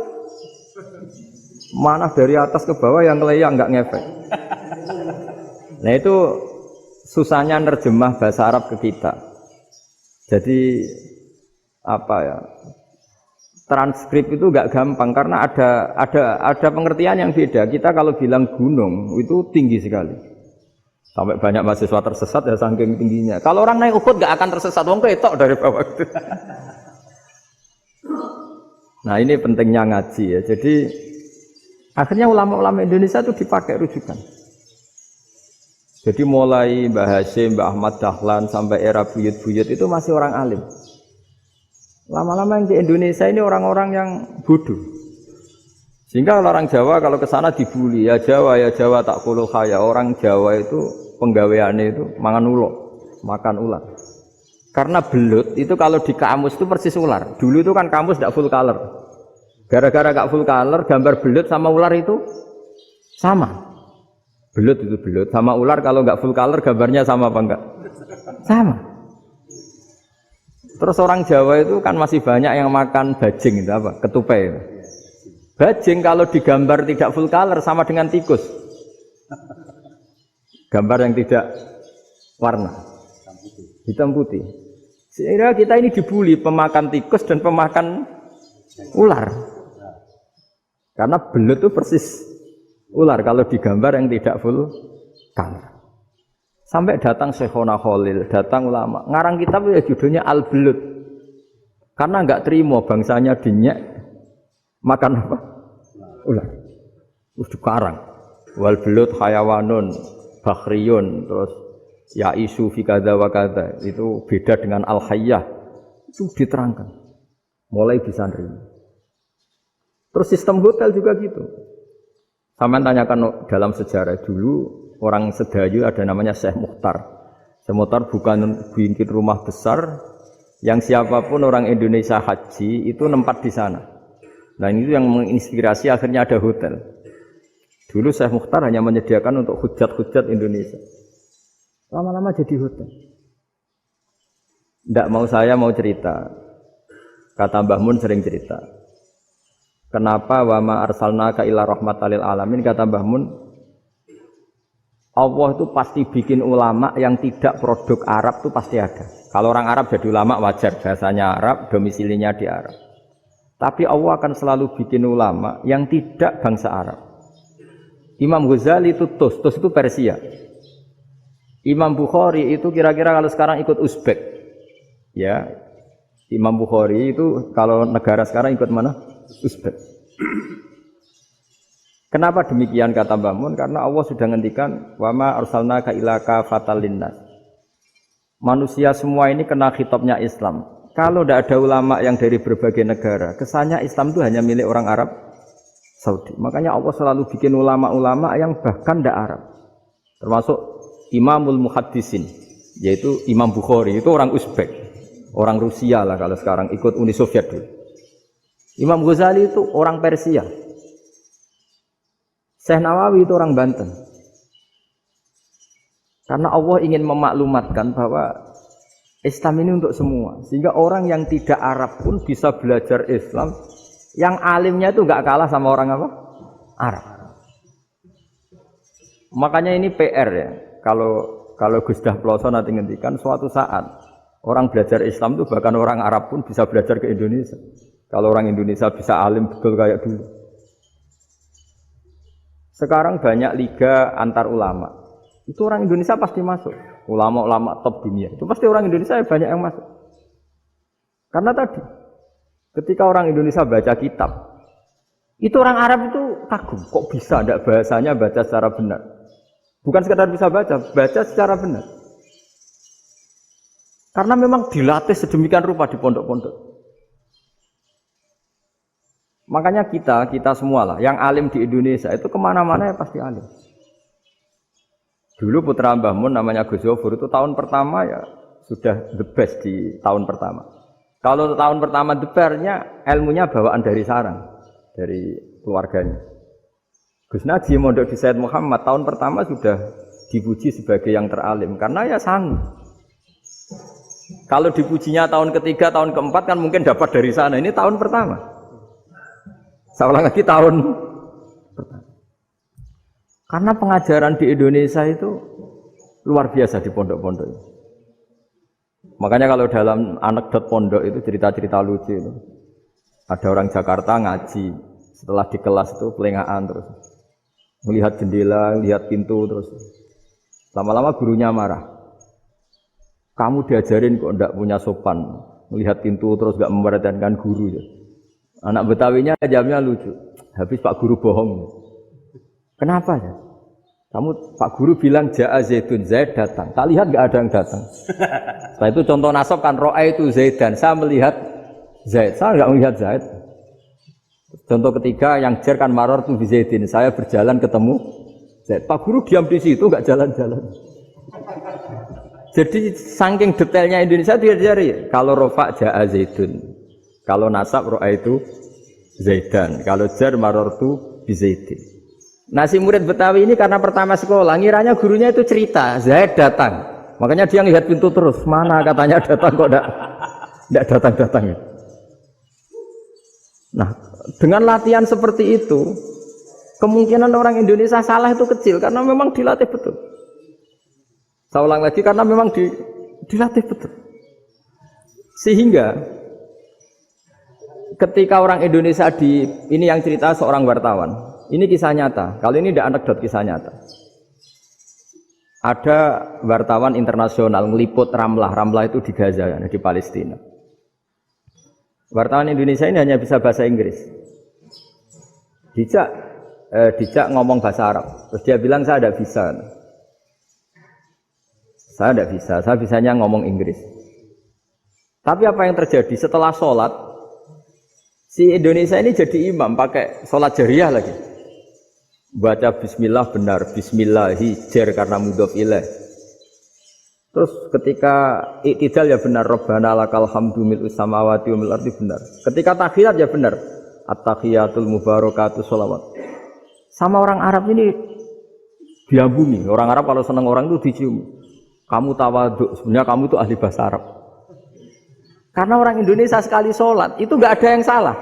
S1: Mana dari atas ke bawah yang keleyang nggak ngefek. Nah itu susahnya nerjemah bahasa Arab ke kita. Jadi apa ya? Transkrip itu nggak gampang karena ada pengertian yang beda. Kita kalau bilang gunung itu tinggi sekali. Sampai banyak mahasiswa tersesat ya saking tingginya. Kalau orang naik Uhud nggak akan tersesat, wong ketok dari bawah itu. Nah ini pentingnya ngaji ya. Jadi akhirnya ulama-ulama Indonesia itu dipakai rujukan. Jadi mulai Mbah Hasyim, Mbah Ahmad Dahlan sampai era buyut-buyut itu masih orang alim. Lama-lama yang di Indonesia ini orang-orang yang bodoh. Sehingga orang Jawa kalau ke sana dibully, ya Jawa tak kulul khaya. Orang Jawa itu penggaweannya itu makan ular. Karena belut itu kalau di kamus itu persis ular. Dulu itu kan kamus tidak full color. Gara-gara gak full color, gambar belut sama ular itu sama. Belut itu belut sama ular kalau nggak full color gambarnya sama apa enggak? Sama. Terus orang Jawa itu kan masih banyak yang makan bajing itu apa? Ketupai. Bajing kalau digambar tidak full color sama dengan tikus. Gambar yang tidak warna hitam putih. Sehingga kita ini dibully pemakan tikus dan pemakan ular. Karena belut itu persis ular kalau digambar yang tidak full color. Sampai datang Syekhona Khalil, datang ulama. Ngarang kitab ya judulnya Al-Belut. Karena enggak terima bangsanya dinyek makan apa? Ular. Terus dikarang. Wal belut hayawanun bakhriyun terus ya isu fi kadza wa kadza. Itu beda dengan al-hayyah. Itu diterangkan. Mulai bisa nerima. Terus sistem hotel juga gitu. Sampai tanyakan dalam sejarah dulu orang Sedayu ada namanya Syekh Mukhtar. Syekh Mukhtar bukan bikin rumah besar yang siapapun orang Indonesia haji itu nempat di sana. Nah ini yang menginspirasi akhirnya ada hotel. Dulu Syekh Mukhtar hanya menyediakan untuk hujat-hujat Indonesia. Lama-lama jadi hotel. Tidak mau saya mau cerita. Kata Mbah Mun sering cerita. Kenapa wa ma arsalnaka illa rahmatan lil alamin, kata Mbah Mun, Allah itu pasti bikin ulama yang tidak produk Arab itu pasti ada. Kalau orang Arab jadi ulama wajar, bahasanya Arab, domisilinya di Arab. Tapi Allah akan selalu bikin ulama yang tidak bangsa Arab. Imam Ghazali itu Tus itu Persia. Imam Bukhari itu kira-kira kalau sekarang ikut Uzbek. Ya, Imam Bukhari itu kalau negara sekarang ikut mana? Uzbek. Kenapa demikian kata Mbah Mun? Karena Allah sudah ngendikan wa ma arsalnaka illa kafatan linnas. Manusia semua ini kena khitabnya Islam. Kalau tidak ada ulama yang dari berbagai negara, kesannya Islam itu hanya milik orang Arab Saudi. Makanya Allah selalu bikin ulama-ulama yang bahkan tidak Arab. Termasuk Imamul Muhaddisin, yaitu Imam Bukhari, itu orang Uzbek. Orang Rusia lah kalau sekarang ikut Uni Soviet dulu. Imam Ghazali itu orang Persia. Syekh Nawawi itu orang Banten. Karena Allah ingin memaklumatkan bahwa Islam ini untuk semua. Sehingga orang yang tidak Arab pun bisa belajar Islam. Yang alimnya itu enggak kalah sama orang apa? Arab. Makanya ini PR ya. Kalau Gus Dah Ploso nanti ngendikan suatu saat orang belajar Islam itu bahkan orang Arab pun bisa belajar ke Indonesia. Kalau orang Indonesia bisa alim betul kayak dulu. Sekarang banyak liga antar ulama. Itu orang Indonesia pasti masuk. Ulama-ulama top dunia. Itu pasti orang Indonesia banyak yang masuk. Karena tadi, ketika orang Indonesia baca kitab, itu orang Arab itu kagum. Kok bisa ada bahasanya baca secara benar? Bukan sekedar bisa baca secara benar. Karena memang dilatih sedemikian rupa di pondok-pondok. Makanya kita semua lah, yang alim di Indonesia itu kemana-mana ya pasti alim. Dulu putra Mbah Mun namanya Gus Zofur itu tahun pertama ya sudah the best di tahun pertama. Kalau tahun pertama the best-nya ilmunya bawaan dari sarang, dari keluarganya. Gus Naji mondok di Said Muhammad tahun pertama sudah dipuji sebagai yang teralim karena ya sanggup. Kalau dipujinya tahun ketiga, tahun keempat kan mungkin dapat dari sana. Ini tahun pertama. Saya ulang lagi tahun Karena pengajaran di Indonesia itu luar biasa di pondok-pondok. Makanya kalau dalam anekdot pondok itu cerita-cerita lucu itu. Ada orang Jakarta ngaji, setelah di kelas itu pelengahan terus. Melihat jendela, lihat pintu terus. Lama-lama gurunya marah. Kamu diajarin kok ndak punya sopan, melihat pintu terus gak memperhatikan guru ya. Anak Betawinya jamnya lucu. Habis Pak Guru bohong. Kenapa ya? Kamu Pak Guru bilang Ja'a Zaidun, Zaid datang. Tak lihat gak ada yang datang. Setelah itu contoh nasab kan ro'a itu Zaidan. Saya melihat Zaid, saya gak melihat Zaid. Contoh ketiga yang jer kan maror tu bi Zaidin. Saya berjalan ketemu Zaid. Pak Guru diam di situ gak jalan-jalan. Jadi saking detailnya Indonesia dia diajari. Kalau rofa Ja'a Zaidun. Kalau nasab ro'a itu Zaidan. Kalau jar maror tu bi Zaidin. Nah si murid Betawi ini karena pertama sekolah, ngiranya gurunya itu cerita, Zaid datang. Makanya dia lihat pintu terus, mana katanya datang kok enggak datang-datang. Nah, dengan latihan seperti itu, kemungkinan orang Indonesia salah itu kecil karena memang dilatih betul. Saya ulang lagi karena memang dilatih betul. Sehingga ketika orang Indonesia ini yang cerita seorang wartawan. Ini kisah nyata. Kali ini tidak anekdot, kisah nyata. Ada wartawan internasional meliput Ramlah. Ramlah itu di Gaza, di Palestina. Wartawan Indonesia ini hanya bisa bahasa Inggris. Dijak ngomong bahasa Arab. Terus dia bilang saya tidak bisa. Saya tidak bisa. Saya bisanya ngomong Inggris. Tapi apa yang terjadi setelah sholat? Si Indonesia ini jadi imam pakai sholat jariyah lagi. Baca bismillah benar, bismillahi jar karena mudhof ilaih. Terus ketika iktidal ya benar, Rabbana lakal hamdu mil'us samawati wa mil'ul ardi benar. Ketika tahiyat ya benar, at-tahiyatul mubarakatuh sholawat. Sama orang Arab ini diambungi. Orang Arab kalau senang orang itu dicium. Kamu tawaduk, sebenarnya kamu itu ahli bahasa Arab. Karena orang Indonesia sekali sholat itu nggak ada yang salah.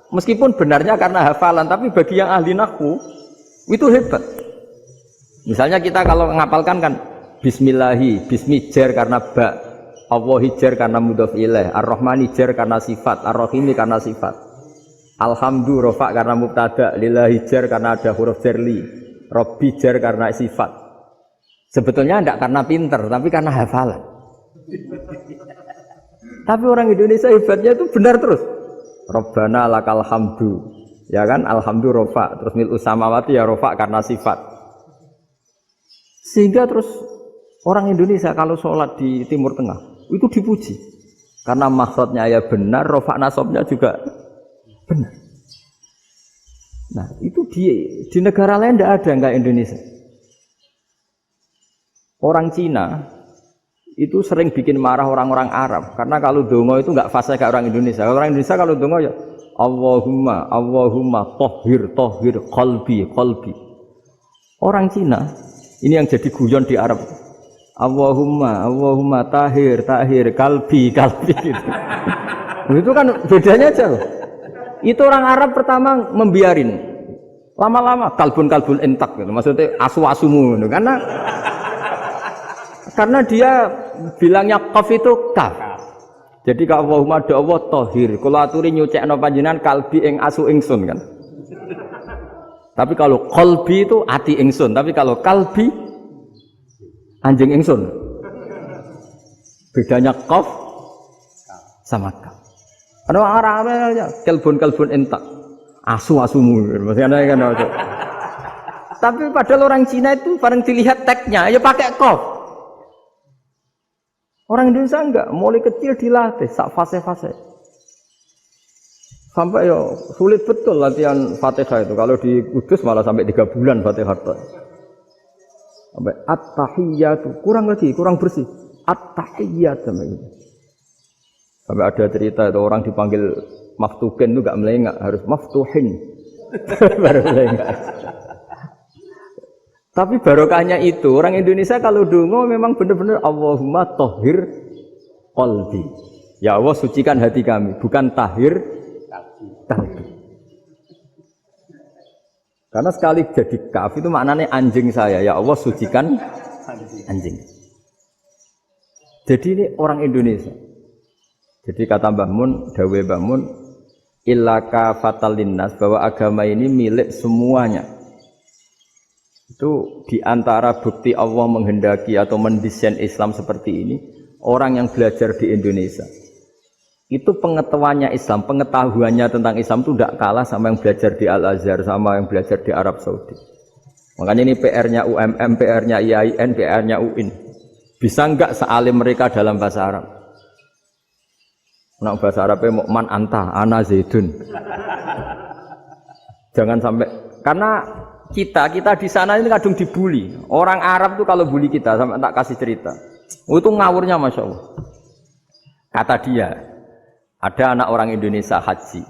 S1: Meskipun benarnya karena hafalan, tapi bagi yang ahli nahwu itu hebat. Misalnya kita kalau ngapalkan kan bismillahi, bismi jar karena ba, Allahi jar karena mudhof ilaih, ar-rahmani jar karena sifat, ar-rahimi karena sifat. Alhamdu rofa karena mubtada, lillahi jar karena ada huruf jar li, rabbi jar karena sifat. Sebetulnya tidak karena pinter, tapi karena hafalan. Tapi orang Indonesia hebatnya itu benar terus. Rabbana lakal hamdu. Ya kan, alhamdu rofa, terus mil'us samawati ya rofa karena sifat. Sehingga terus orang Indonesia kalau sholat di Timur Tengah itu dipuji. Karena makhrajnya ya benar, rofa nasabnya juga benar. Nah itu di negara lain tidak ada enggak Indonesia. Orang Cina itu sering bikin marah orang-orang Arab. Karena kalau dongo itu enggak fasih kayak orang Indonesia. Orang Indonesia kalau dongo ya Allahumma tohir qalbi. Orang Cina ini yang jadi guyon di Arab. Allahumma tahir kalbi gitu. Itu kan bedanya jauh. Itu orang Arab pertama membiarin. Lama-lama kalbun entak gitu. Maksudnya asu-asumu gitu. Karena dia bilangnya qaf itu kaf. Jadi kalau Allahumma do Allah tohir, kalau aturi nyucekno panjenengan kalbi ing asu ingsun kan. Tapi kalau qalbi itu ati ingsun, tapi kalau kalbi anjing ingsun. Bedanya qaf sama kaf. Ada orang Arab kalbun entak, asu-asumu, maksudnya kan. Tapi padahal orang Cina itu bareng dilihat teksnya ya pakai qaf. Orang Indonesia enggak, mulai kecil dilatih, sak fase-fase. Sampai ya sulit betul latihan Fatihah itu. Kalau di Kudus malah sampai 3 bulan Fatihah. Sampai at-tahiyyatu, kurang bersih. At-tahiyyat sampai gitu. Sampai ada cerita itu orang dipanggil maftuhin itu enggak melengak, harus maftuhin. Baru melengak. Tapi barokahnya itu orang Indonesia kalau dongo memang benar-benar Allahumma tohir qalbi. Ya Allah sucikan hati kami, bukan tahir kalbi. Karena sekali jadi kaf itu maknanya anjing saya, ya Allah sucikan anjing. Jadi ini orang Indonesia. Jadi kata Mbah Mun, dawuh Mbah Mun, illaka fatal linnas, bahwa agama ini milik semuanya. Itu diantara bukti Allah menghendaki atau mendesain Islam seperti ini, orang yang belajar di Indonesia. Itu pengetahuannya Islam, pengetahuannya tentang Islam itu tidak kalah sama yang belajar di Al-Azhar, sama yang belajar di Arab Saudi. Makanya ini PR-nya UMM, PR-nya IAIN, PR-nya UIN. Bisa enggak sealim mereka dalam bahasa Arab? Nah, bahasa Arabnya mau man anta, ana zaidun. Jangan sampai, karena kita di sana ini kadung dibully. Orang Arab tuh kalau bully kita, sampai tak kasih cerita. Itu ngawurnya Masya Allah. Kata dia, ada anak orang Indonesia haji.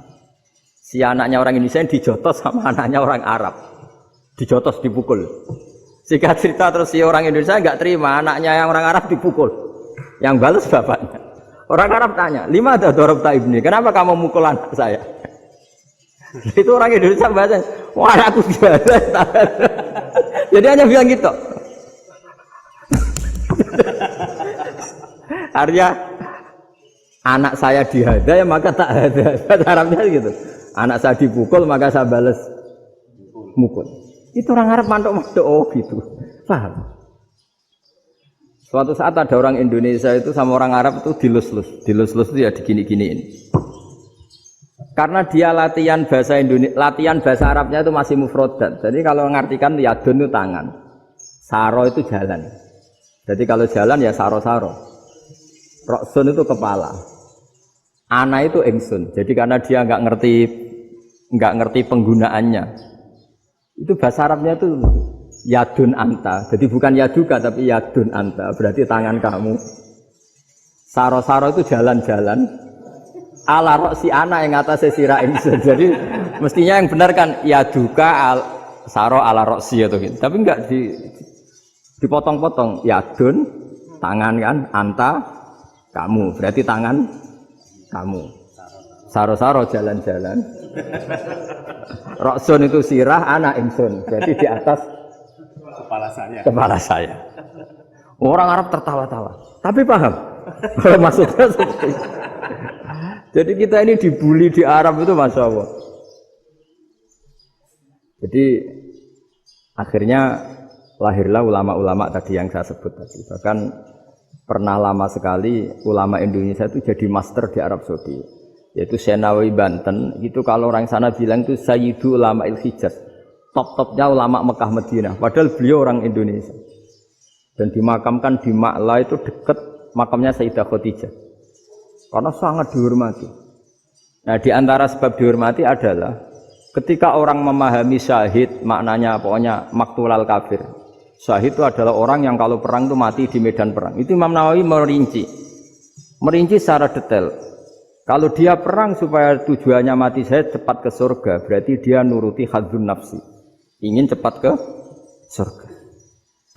S1: Si anaknya orang Indonesia yang dijotos sama anaknya orang Arab. Dijotos, dipukul. Sehingga cerita terus si orang Indonesia enggak terima, anaknya yang orang Arab dipukul. Yang balas bapaknya. Orang Arab tanya, lima ada dorobta ibni, kenapa kamu mukul anak saya? Itu orang Indonesia bahasa, wah aku biasa. Jadi hanya bilang gitu. Artinya anak saya dihada ya maka tak ada. Bahasa Arabnya gitu. Anak saya dipukul maka saya balas mukul. Itu orang Arab mantuk-mantuk oh gitu. Paham? Suatu saat ada orang Indonesia itu sama orang Arab itu dilus-lus. Dilus-lus itu ya digini-giniin. Karena dia latihan bahasa Indonesia, latihan bahasa Arabnya itu masih mufrodat. Jadi kalau mengartikan yadun itu tangan, saro itu jalan. Jadi kalau jalan ya saro-saro. Roksun itu kepala. Ana itu ingsun. Jadi karena dia nggak ngerti penggunaannya. Itu bahasa Arabnya itu yadun anta. Jadi bukan yaduka tapi yadun anta. Berarti tangan kamu. Saro-saro itu jalan-jalan. Ala roksi anak yang atasnya sirah ingsun. Jadi mestinya yang benar kan yaduka saro ala roksi atau gitu. Tapi enggak dipotong-potong. Yadun tangan kan, anta kamu. Berarti tangan kamu. Saro-saro jalan-jalan. Roksun itu sirah anak ingsun. Berarti di atas kepala saya. Orang Arab tertawa-tawa. Tapi paham. Maksudnya seperti itu. Jadi kita ini dibully di Arab itu Masya Allah. Jadi akhirnya lahirlah ulama-ulama tadi yang saya sebut tadi. Bahkan pernah lama sekali ulama Indonesia itu jadi master di Arab Saudi. Yaitu Senawi Banten. Itu kalau orang sana bilang itu Sayyidu Ulama Il-Hijaz. Top-topnya ulama Mekah Madinah. Padahal beliau orang Indonesia. Dan dimakamkan di Ma'la itu dekat makamnya Sayyidah Khadijah. Karena sangat dihormati. Nah, di antara sebab dihormati adalah ketika orang memahami syahid, maknanya pokoknya maktulal kafir. Syahid itu adalah orang yang kalau perang itu mati di medan perang. Itu Imam Nawawi merinci secara detail. Kalau dia perang supaya tujuannya mati syahid cepat ke surga, berarti dia nuruti hadzun nafsi. Ingin cepat ke surga.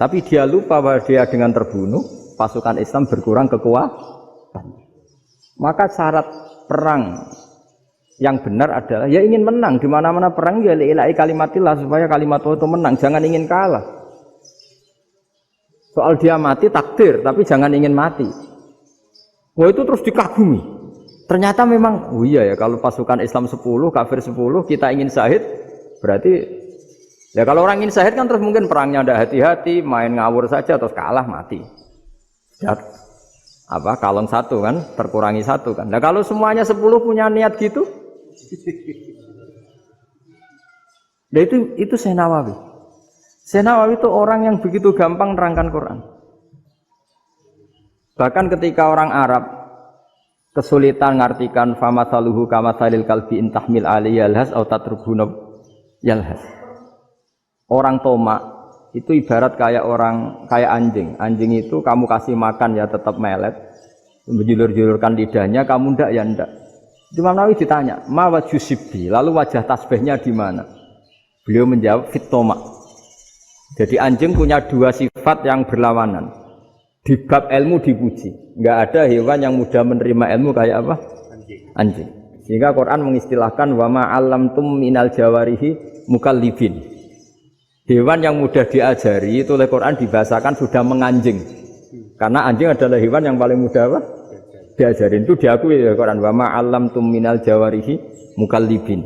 S1: Tapi dia lupa bahwa dia dengan terbunuh, pasukan Islam berkurang kekuatan. Maka syarat perang yang benar adalah ya ingin menang. Di mana-mana perang ya li'ilai kalimatillah supaya kalimat Allah itu menang. Jangan ingin kalah. Soal dia mati takdir, tapi jangan ingin mati. Wah itu terus dikagumi. Ternyata memang, oh iya ya kalau pasukan Islam 10, kafir 10, kita ingin syahid, berarti ya kalau orang ingin syahid kan terus mungkin perangnya ada hati-hati, main ngawur saja terus kalah mati. Ya. Kalong satu kan, terkurangi satu kan. Nah kalau semuanya 10 punya niat gitu, nah itu Senawawi. Senawawi itu orang yang begitu gampang nerangkan Quran. Bahkan ketika orang Arab kesulitan ngartikan famathaluhu kamathalil kalbi intahmil alaihi yalhas atau tatrubuna yalhas. Orang tomak itu ibarat kayak anjing. Anjing itu kamu kasih makan ya tetap melet, menjulur-julurkan lidahnya, kamu ndak ya ndak. Imam Nawawi ditanya, ma wajhu sibbi, lalu wajah tasbihnya di mana? Beliau menjawab fitoma. Jadi anjing punya dua sifat yang berlawanan. Di bab ilmu dipuji. Enggak ada hewan yang mudah menerima ilmu kayak apa? Anjing. Sehingga Quran mengistilahkan wa ma 'allamtum minal jawarihi mukallibin. Hewan yang mudah diajari itu oleh Quran dibahasakan sudah menganjing. Karena anjing adalah hewan yang paling mudah apa? Diajarin. Itu diakui oleh Quran. Wa ma 'allamtum minal jawarihi mukallibin.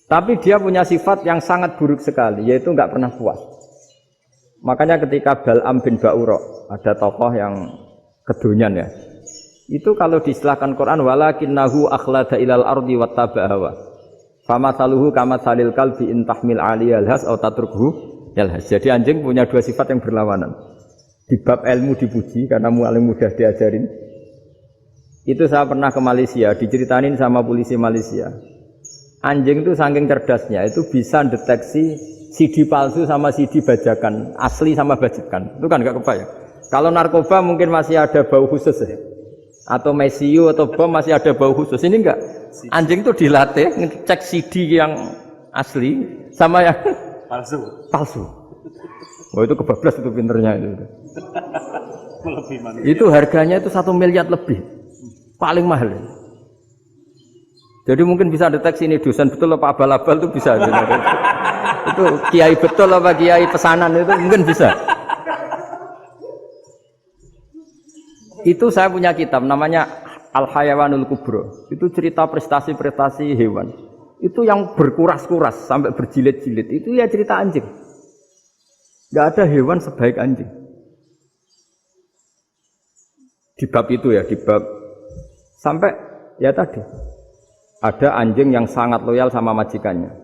S1: Tapi dia punya sifat yang sangat buruk sekali, yaitu enggak pernah puas. Makanya ketika Bal'am bin Ba'ura, ada tokoh yang kedonyan ya. Itu kalau diistilahkan Quran walakinnahu akhlada ilal ardi wattaba'a hawa. Famathaluhu kamathalil kalbi in tahmil 'aliyal has aw tatrukhu yalhas. Jadi anjing punya dua sifat yang berlawanan. Di bab ilmu dipuji karena paling mudah diajarin. Itu saya pernah ke Malaysia, diceritain sama polisi Malaysia. Anjing itu saking cerdasnya itu bisa deteksi CD palsu sama CD bajakan, asli sama bajakan. Itu kan enggak kebayang. Kalau narkoba mungkin masih ada bau khusus ya. Atau mesiu atau bom masih ada bau khusus. Ini enggak. Anjing itu dilatih ngecek CD yang asli sama yang palsu. Oh itu kebablas itu pinternya itu. Itu harganya itu 1 miliar lebih. Paling mahal. Jadi mungkin bisa deteksi ini dosen betul apa abal-abal itu bisa. Itu kiai betul apa kiai pesanan itu mungkin bisa. Itu saya punya kitab namanya Al-Hayawanul Kubro. Itu cerita prestasi-prestasi hewan. Itu yang berkuras-kuras sampai berjilid-jilid. Itu ya cerita anjing. Gak ada hewan sebaik anjing. Di bab itu ya, di bab sampai ya tadi ada anjing yang sangat loyal sama majikannya.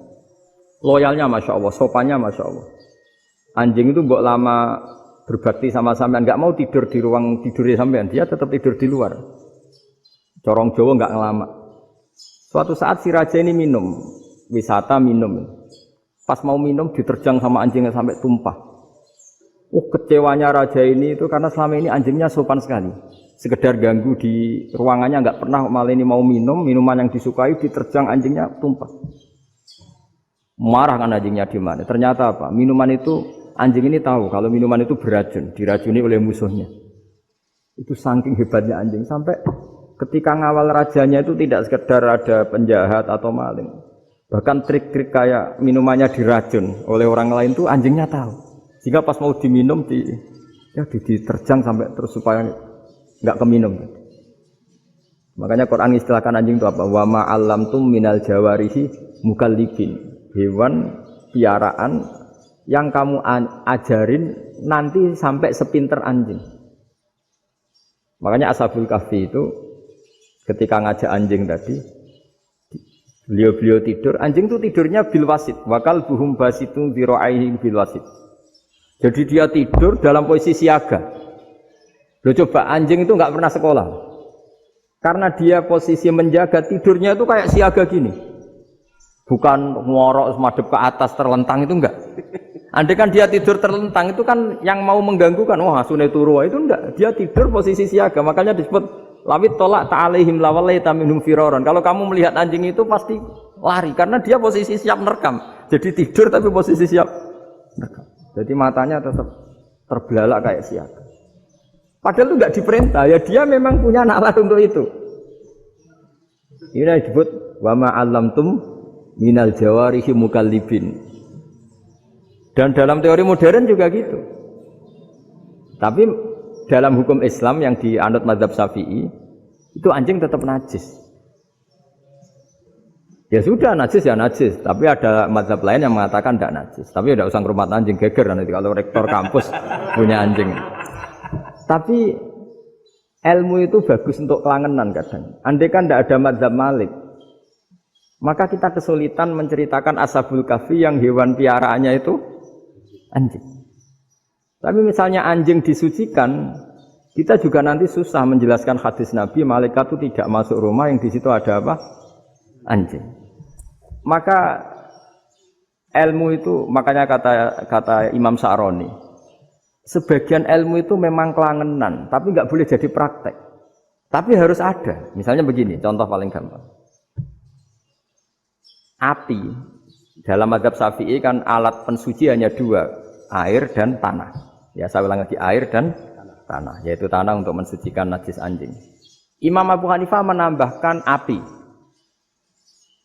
S1: Loyalnya Masya Allah, sopannya Masya Allah. Anjing itu mbok lama berbakti sama sampean, nggak mau tidur di ruang tidurnya sampean, dia tetap tidur di luar. Corong Jawa nggak ngelama. Suatu saat si raja ini minum, wisata minum. Pas mau minum diterjang sama anjingnya sampai tumpah. Kecewanya raja ini itu karena selama ini anjingnya sopan sekali. Sekedar ganggu di ruangannya nggak pernah, malah ini mau minum, minuman yang disukai diterjang anjingnya tumpah. Marah kan anjingnya di mana? Ternyata apa? Minuman itu anjing ini tahu kalau minuman itu beracun, diracuni oleh musuhnya. Itu saking hebatnya anjing sampai ketika ngawal rajanya itu tidak sekedar ada penjahat atau maling. Bahkan trik-trik kayak minumannya diracun oleh orang lain itu anjingnya tahu. Jika pas mau diminum diterjang sampai terus supaya enggak keminum. Makanya Quran istilahkan anjing itu apa? Wa ma 'allamtum minal jawarihi mukallibin. Hewan piaraan yang kamu ajarin nanti sampai sepinter anjing. Makanya Ashabul Kahfi itu ketika ngajak anjing tadi, beliau tidur, anjing itu tidurnya bil wasit, wakal buhum basitun dzira'aihim bil wasit. Jadi dia tidur dalam posisi siaga. Loh coba anjing itu nggak pernah sekolah, karena dia posisi menjaga tidurnya itu kayak siaga gini, bukan ngorok madep ke atas terlentang itu enggak. Andai kan dia tidur terlentang itu kan yang mau mengganggu kan, wah asune turu itu enggak. Dia tidur posisi siaga, makanya disebut lawit tolak ta'alaihim lawalaita minhum firaron. Kalau kamu melihat anjing itu pasti lari karena dia posisi siap merekam. Jadi tidur tapi posisi siap merekam. Jadi matanya tetap terbelalak kayak siaga. Padahal itu enggak diperintah, ya dia memang punya nalar untuk itu. Ini disebut wa ma 'allamtum minal jawarihi mukallibin. Dan dalam teori modern juga gitu. Tapi dalam hukum Islam yang dianut mazhab Syafi'i itu anjing tetap najis. Ya sudah najis ya najis, tapi ada mazhab lain yang mengatakan tidak najis. Tapi tidak usah ngurmat anjing, geger nanti kalau rektor kampus punya anjing. Tapi ilmu itu bagus untuk kelangenan kadang. Andai kan tidak ada mazhab Malik, maka kita kesulitan menceritakan Ashabul Kahfi yang hewan piaraannya itu anjing. Tapi misalnya anjing disucikan, kita juga nanti susah menjelaskan hadis Nabi malaikat itu tidak masuk rumah yang di situ ada apa? Anjing. Maka ilmu itu, makanya kata Imam Sa'roni, sebagian ilmu itu memang kelangenan, tapi nggak boleh jadi praktek. Tapi harus ada. Misalnya begini, contoh paling gampang. Api dalam mazhab Syafi'i kan alat pensuci hanya dua, air dan tanah. Ya saya ulang lagi, air dan tanah, yaitu tanah untuk mensucikan najis anjing. Imam Abu Hanifah menambahkan api.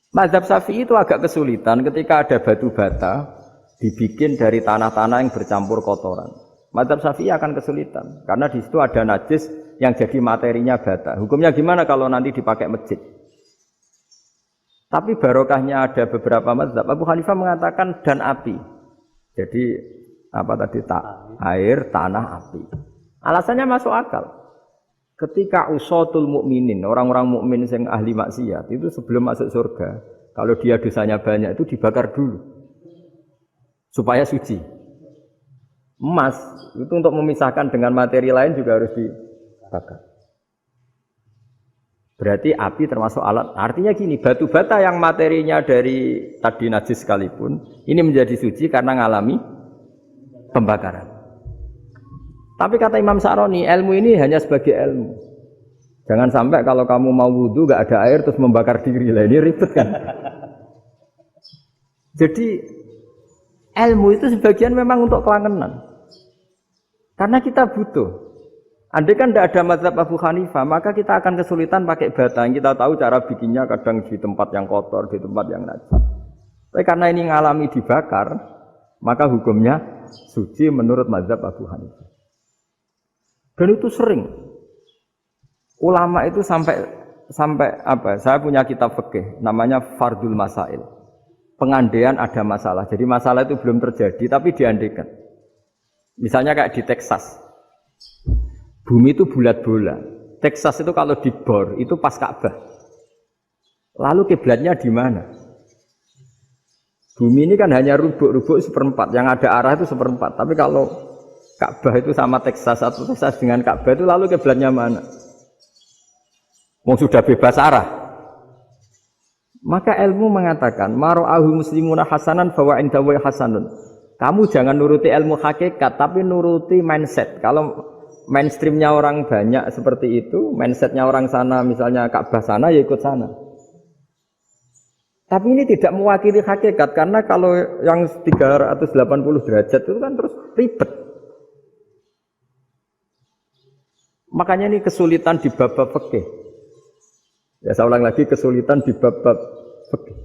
S1: Mazhab Syafi'i itu agak kesulitan ketika ada batu bata dibikin dari tanah-tanah yang bercampur kotoran. Mazhab Syafi'i akan kesulitan karena di situ ada najis yang jadi materinya bata. Hukumnya gimana kalau nanti dipakai masjid? Tapi barokahnya ada beberapa mazhab. Abu Hanifah mengatakan dan api. Jadi apa tadi air, tanah, api. Alasannya masuk akal. Ketika usatul mukminin, orang-orang mukmin yang ahli maksiat itu sebelum masuk surga, kalau dia dosanya banyak itu dibakar dulu supaya suci. Emas itu untuk memisahkan dengan materi lain juga harus dibakar. Berarti api termasuk alat. Artinya gini, batu bata yang materinya dari tadi najis sekalipun, ini menjadi suci karena mengalami pembakaran. Tapi kata Imam Sa'roni, ilmu ini hanya sebagai ilmu. Jangan sampai kalau kamu mau wudu gak ada air terus membakar diri. Lah ini ribet kan. Jadi ilmu itu sebagian memang untuk kelangenan. Karena kita butuh. Andai kan tidak ada mazhab Abu Hanifah, maka kita akan kesulitan pakai bata. Kita tahu cara bikinnya kadang di tempat yang kotor, di tempat yang najis. Tapi karena ini ngalami dibakar, maka hukumnya suci menurut mazhab Abu Hanifah. Dan itu sering. Ulama itu sampai apa? Saya punya kitab fikih namanya Fardul Masail. Pengandaian ada masalah. Jadi masalah itu belum terjadi tapi diandaikan. Misalnya kayak di Texas. Bumi itu bulat-bulat. Texas itu kalau dibor itu pas Ka'bah. Lalu kiblatnya di mana? Bumi ini kan hanya rubuk-rubuk seperempat. Yang ada arah itu seperempat. Tapi kalau Ka'bah itu sama Texas atau Texas dengan Ka'bah itu lalu kiblatnya mana? Mau sudah bebas arah. Maka ilmu mengatakan mara'ahu muslimuna hasanan fawa indahu hasanun. Kamu jangan nuruti ilmu hakikat tapi nuruti mindset. Kalau mainstreamnya orang banyak seperti itu, mindsetnya orang sana misalnya Ka'bah sana ya ikut sana. Tapi ini tidak mewakili hakikat karena kalau yang 380 derajat itu kan terus ribet. Makanya ini kesulitan di bab-bab fikih. Ya saya ulang lagi, kesulitan di bab-bab fikih.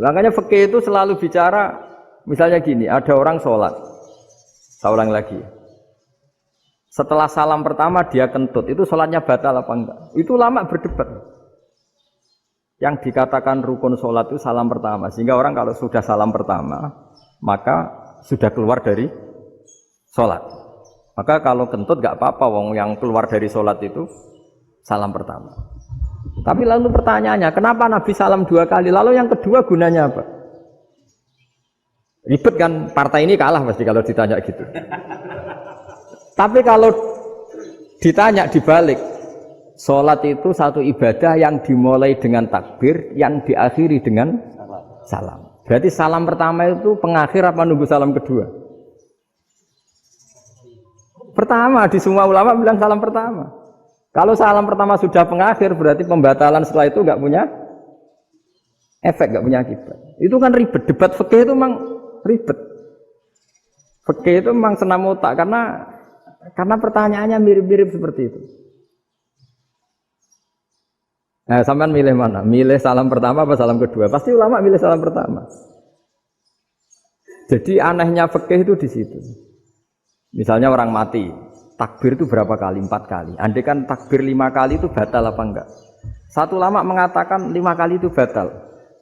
S1: Makanya fikih itu selalu bicara, misalnya gini, ada orang sholat. Saya ulang lagi. Setelah salam pertama dia kentut, itu sholatnya batal apa enggak? Itu lama berdebat. Yang dikatakan rukun sholat itu salam pertama. Sehingga orang kalau sudah salam pertama, maka sudah keluar dari sholat. Maka kalau kentut enggak apa-apa, wong yang keluar dari sholat itu salam pertama. Tapi lalu pertanyaannya, kenapa Nabi salam 2 kali? Lalu yang kedua gunanya apa? Ribet kan, partai ini kalah pasti kalau ditanya gitu. Tapi kalau ditanya dibalik, sholat itu satu ibadah yang dimulai dengan takbir, yang diakhiri dengan salam. Berarti salam pertama itu pengakhir apa nunggu salam kedua? Pertama, di semua ulama bilang salam pertama. Kalau salam pertama sudah pengakhir, berarti pembatalan setelah itu nggak punya efek, nggak punya akibat. Itu kan ribet. Debat fikih itu memang ribet. Fikih itu memang senam otak karena pertanyaannya mirip-mirip seperti itu. Nah, sampean milih mana? Milih salam pertama apa salam kedua? Pasti ulama milih salam pertama. Jadi anehnya fikih itu di situ. Misalnya orang mati. Takbir itu berapa kali? 4 kali. Andai kan takbir 5 kali itu batal apa enggak? Satu ulama mengatakan 5 kali itu batal.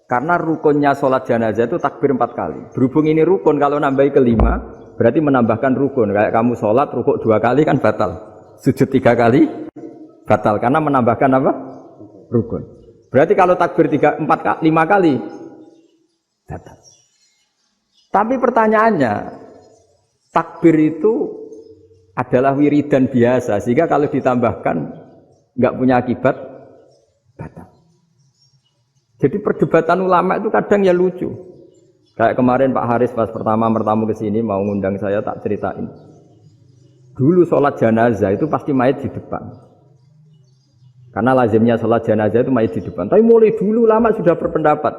S1: Karena rukunnya sholat jenazah itu takbir 4 kali. Berhubung ini rukun, kalau nambahi ke 5, berarti menambahkan rukun. Kayak kamu sholat, rukuk 2 kali kan batal. Sujud 3 kali, batal. Karena menambahkan apa? Rukun. Berarti kalau takbir 5 kali, batal. Tapi pertanyaannya, takbir itu adalah wiridan biasa, sehingga kalau ditambahkan nggak punya akibat batal. Jadi perdebatan ulama itu kadang ya lucu. Kayak kemarin Pak Haris pas pertama bertamu ke sini mau ngundang saya, tak ceritain. Dulu sholat jenazah itu pasti mayit di depan. Karena lazimnya sholat jenazah itu mayit di depan. Tapi mulai dulu ulama sudah berpendapat,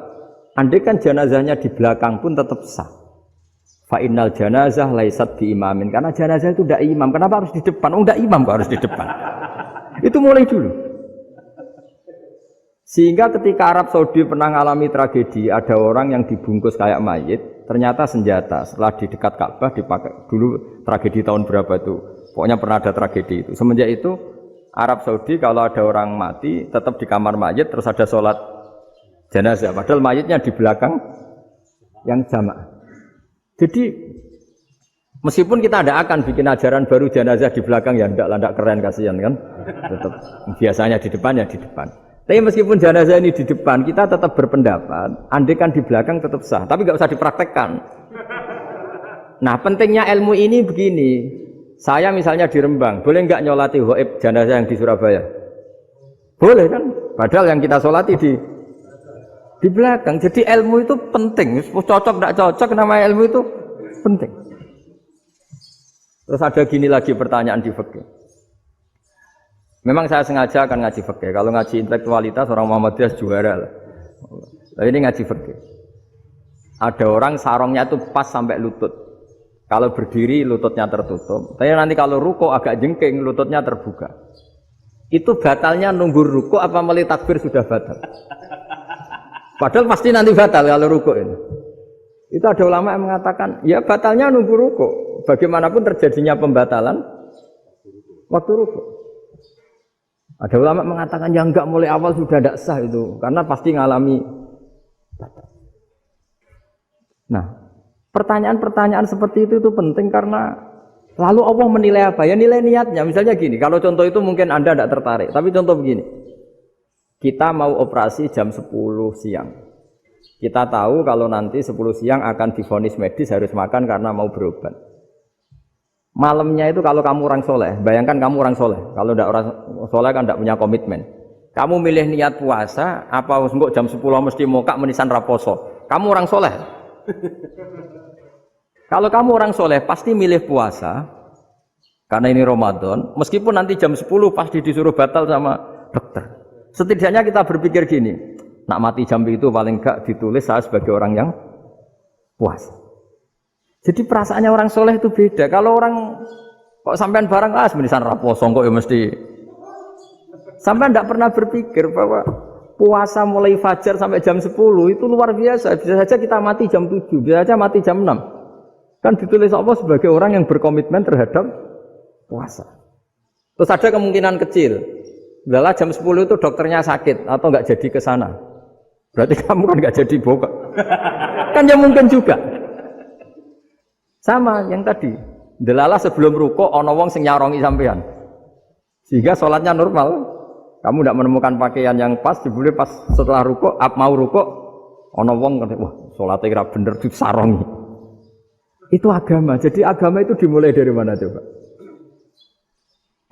S1: andai kan jenazahnya di belakang pun tetap sah. Fa innal janazah laisat bi imamin, karena jenazah itu tidak imam. Kenapa harus di depan? Oh, tidak imam kok harus di depan. Itu mulai dulu. Sehingga ketika Arab Saudi pernah mengalami tragedi, ada orang yang dibungkus kayak mayit, ternyata senjata. Setelah di dekat Ka'bah dipakai dulu tragedi tahun berapa itu. Pokoknya pernah ada tragedi itu. Semenjak itu Arab Saudi kalau ada orang mati tetap di kamar mayit terus ada sholat jenazah. Padahal mayitnya di belakang yang jamaah. Jadi meskipun kita tidak akan bikin ajaran baru jenazah di belakang ya tidak keren kasihan kan. Tetap biasanya di depan ya di depan. Tapi meskipun jenazah ini di depan, kita tetap berpendapat, andai kan di belakang tetap sah, tapi nggak usah dipraktekkan. Nah, pentingnya ilmu ini begini. Saya misalnya di Rembang, boleh nggak nyolati ghaib jenazah yang di Surabaya? Boleh kan? Padahal yang kita solati di belakang. Jadi ilmu itu penting. Cocok nggak cocok, nama ilmu itu penting. Terus ada gini lagi pertanyaan di fikih. Memang saya sengaja akan ngaji fikih. Kalau ngaji intelektualitas orang Muhammadiyah juara lah. Ini ngaji fikih. Ada orang sarongnya itu pas sampai lutut. Kalau berdiri lututnya tertutup. Tapi nanti kalau ruko agak jengking lututnya terbuka. Itu batalnya nunggu ruko apa mulai takbir sudah batal? Padahal pasti nanti batal kalau ruko ini. Itu ada ulama yang mengatakan ya batalnya nunggu ruko. Bagaimanapun terjadinya pembatalan waktu ruko. Ada ulama mengatakan yang enggak mulai awal sudah tidak sah itu karena pasti ngalami. Nah, pertanyaan-pertanyaan seperti itu penting karena lalu Allah menilai apa? Ya nilai niatnya. Misalnya gini, kalau contoh itu mungkin Anda tidak tertarik, tapi contoh begini. Kita mau operasi jam 10 siang. Kita tahu kalau nanti 10 siang akan divonis medis harus makan karena mau berobat. Malamnya itu kalau kamu orang soleh, bayangkan kamu orang soleh. Kalau tidak orang soleh kan tidak punya komitmen. Kamu milih niat puasa, apa enggak jam 10 mesti mokak menisan raposo. Kamu orang soleh. Kalau kamu orang soleh pasti milih puasa, karena ini Ramadan. Meskipun nanti jam 10 pasti disuruh batal sama dokter. Setidaknya kita berpikir gini, nak mati jam itu paling enggak ditulis saya sebagai orang yang puasa. Jadi perasaannya orang soleh itu beda. Kalau orang kok sampean barang menisan raposo kok ya mesti. Sampean tidak pernah berpikir bahwa puasa mulai fajar sampai jam 10 itu luar biasa. Bisa saja kita mati jam 7, bisa saja mati jam 6. Kan ditulis Allah sebagai orang yang berkomitmen terhadap puasa. Terus ada kemungkinan kecil. Adalah jam 10 itu dokternya sakit atau enggak jadi ke sana. Berarti kamu kan enggak jadi buka. Kan ya mungkin juga. Sama yang tadi. Delalah sebelum ruko ono wong sing nyarongi sampean. Sehingga sholatnya normal. Kamu tidak menemukan pakaian yang pas, jebule pas setelah ruko, mau ruko, ono wong wah sholatnya kira bener disarongi. Itu agama. Jadi agama itu dimulai dari mana coba?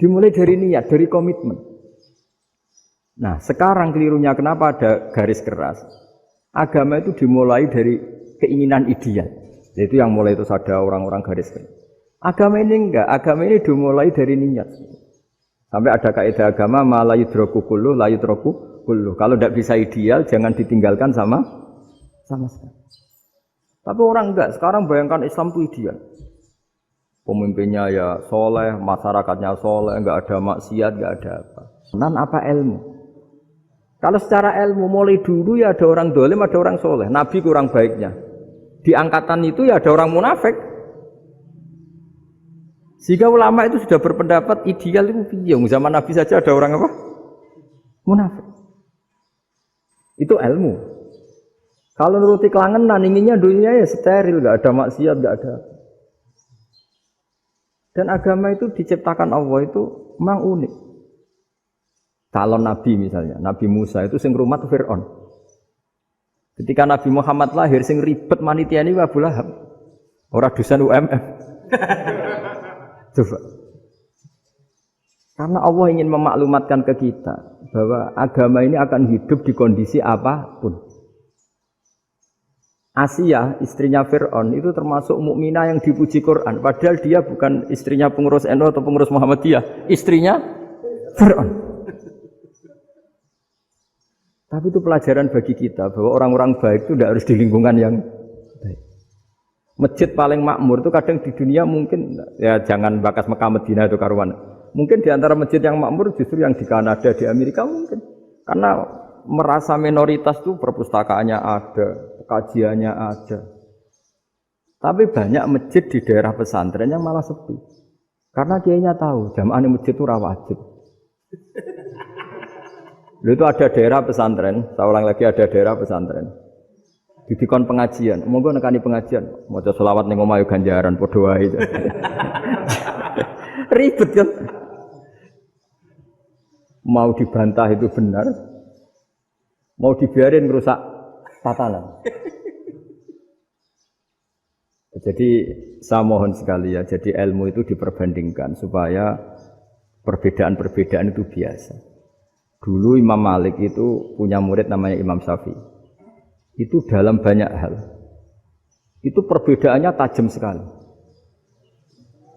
S1: Dimulai dari niat, dari komitmen. Nah, sekarang kelirunya kenapa ada garis keras? Agama itu dimulai dari keinginan ideal. Itu yang mulai itu ada orang-orang garis keras. Agama ini enggak, agama ini dimulai dari niat. Sampai ada kaidah agama ma la yudraku kullu la yudraku kullu. Kalau tidak bisa ideal jangan ditinggalkan sama sekali. Tapi orang enggak, sekarang bayangkan Islam itu ideal. Pemimpinnya ya soleh, masyarakatnya soleh, enggak ada maksiat, enggak ada apa. Dan apa ilmu? Kalau secara ilmu mulai dulu ya ada orang dolim, ada orang soleh. Nabi kurang baiknya. Di angkatan itu ya ada orang munafik. Sehingga ulama itu sudah berpendapat ideal itu piye? Zaman Nabi saja ada orang apa? Munafik. Itu ilmu. Kalau nuruti kelangenan inginnya dunia ya steril, enggak ada maksiat, enggak ada. Dan agama itu diciptakan Allah itu memang unik. Calon Nabi misalnya, Nabi Musa itu sing rumat Fir'aun. Ketika Nabi Muhammad lahir, sing ribet manitia ini Abu Lahab. Orang dosen UMM. Coba. Karena Allah ingin memaklumatkan ke kita bahwa agama ini akan hidup di kondisi apapun. Asia, istrinya Fir'aun, itu termasuk mukminah yang dipuji Quran. Padahal dia bukan istrinya pengurus NU atau pengurus Muhammadiyah. Istrinya Fir'aun. Tapi itu pelajaran bagi kita bahwa orang-orang baik itu tidak harus di lingkungan yang baik. Masjid paling makmur itu kadang di dunia mungkin ya jangan bakas Mekah Madinah itu karuan. Mungkin di antara masjid yang makmur justru yang di Kanada, di Amerika mungkin. Karena merasa minoritas tuh perpustakaannya ada, kajiannya ada. Tapi banyak masjid di daerah pesantren yang malah sepi. Karena kiainya tahu jamaah di masjid itu ra wajib. Itu ada daerah pesantren, saya ulang lagi ada daerah pesantren. Didikon pengajian, monggo nekani pengajian, maca selawat ning omah yo ganjaran padha wae. Ribet kan? Mau dibantah itu benar, mau dibiarin merusak tatanan. Jadi saya mohon sekali ya, jadi ilmu itu diperbandingkan supaya perbedaan-perbedaan itu biasa. Dulu Imam Malik itu punya murid namanya Imam Syafi'i. Itu dalam banyak hal. Itu perbedaannya tajam sekali.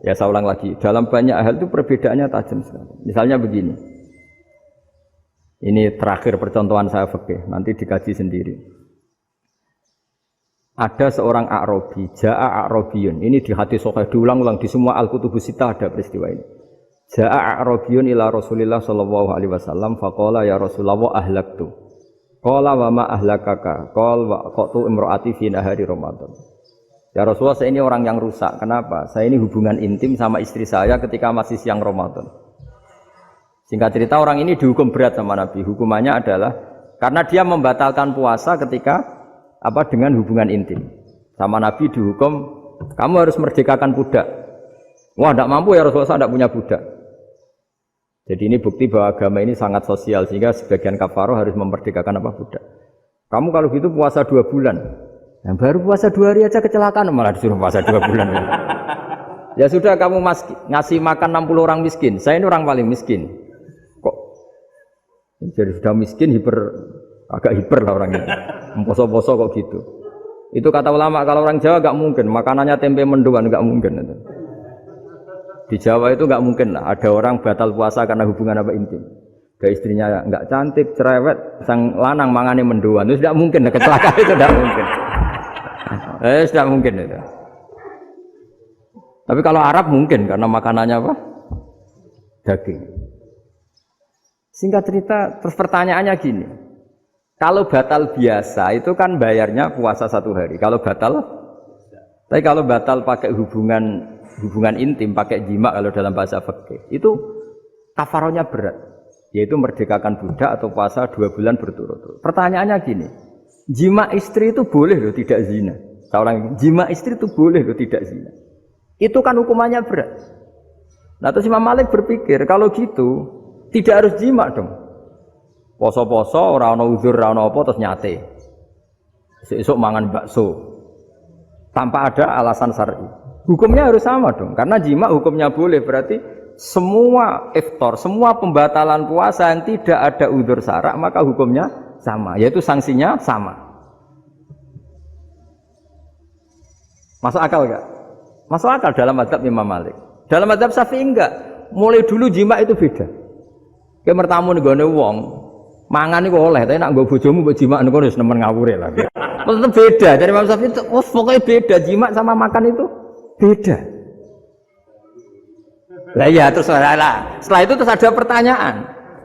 S1: Ya saya ulang lagi, dalam banyak hal itu perbedaannya tajam sekali. Misalnya begini. Ini terakhir percontohan saya fikih, nanti dikaji sendiri. Ada seorang A'rabi, Ja'a A'rabiyun. Ini di hadis sahih diulang-ulang di semua Al-Kutubus Sittah ada peristiwa ini. Ja'a A'rabiyun ila Rasulillah sallallahu alaihi wasallam faqala ya Rasulullah ahlaktu. Qala wa ma ahlakaka? Qala wa qatu imraati fi nahari Ramadan. Ya Rasulullah, saya ini orang yang rusak. Kenapa? Saya ini hubungan intim sama istri saya ketika masih siang Ramadan. Singkat cerita orang ini dihukum berat sama Nabi. Hukumannya adalah karena dia membatalkan puasa ketika dengan hubungan intim. Sama Nabi dihukum, kamu harus merdekakan budak. Wah, tidak mampu ya Rasulullah, saya tidak punya budak. Jadi ini bukti bahwa agama ini sangat sosial sehingga sebagian kafaroh harus memerdekakan budak. Kamu kalau gitu puasa 2 bulan. Yang baru puasa 2 hari aja kecelakaan malah disuruh puasa 2 bulan. Ya sudah kamu ngasih makan 60 orang miskin. Saya ini orang paling miskin. Kok jadi sudah miskin agak hiper lah orang itu. Poso-poso kok gitu. Itu kata ulama kalau orang Jawa enggak mungkin makanannya tempe mendoan enggak mungkin itu. Di Jawa itu enggak mungkin lah ada orang batal puasa karena hubungan intim. Kayak istrinya enggak cantik, cerewet, sang lanang mangane mendoan. Itu tidak mungkin, kecelakaan itu tidak mungkin. Tidak mungkin itu. Tapi kalau Arab mungkin karena makanannya daging. Singkat cerita, terus pertanyaannya gini. Kalau batal biasa itu kan bayarnya puasa 1 hari. Kalau batal pakai hubungan intim, pakai jima kalau dalam bahasa fikih, itu kafarohnya berat, yaitu merdekakan budak atau puasa 2 bulan berturut-turut. Pertanyaannya gini, jima istri itu boleh loh tidak zina. Seorang jima istri itu boleh loh tidak zina. Itu kan hukumannya berat. Nah terus Imam Malik berpikir kalau gitu tidak harus jima dong. Poso-poso, ora ana uzur, ora ana apa terus nyate. Esuk mangan bakso tanpa ada alasan syar'i. Hukumnya harus sama dong, karena jima hukumnya boleh, berarti semua iftar, semua pembatalan puasa yang tidak ada uzur syara' maka hukumnya sama, yaitu sanksinya sama. Masuk akal enggak? Masuk akal dalam mazhab Imam Malik. Dalam mazhab Syafi'i enggak. Mulai dulu jima itu beda. Kayak mertamu nggone wong, mangan iku oleh, tapi nek nggo bojomu mbok jima niku wis nemen ngawure lah. Tetep beda. Dari Imam Syafi'i itu pokoknya beda, jima sama makan itu beda. Lah ya terus setelah itu terus ada pertanyaan.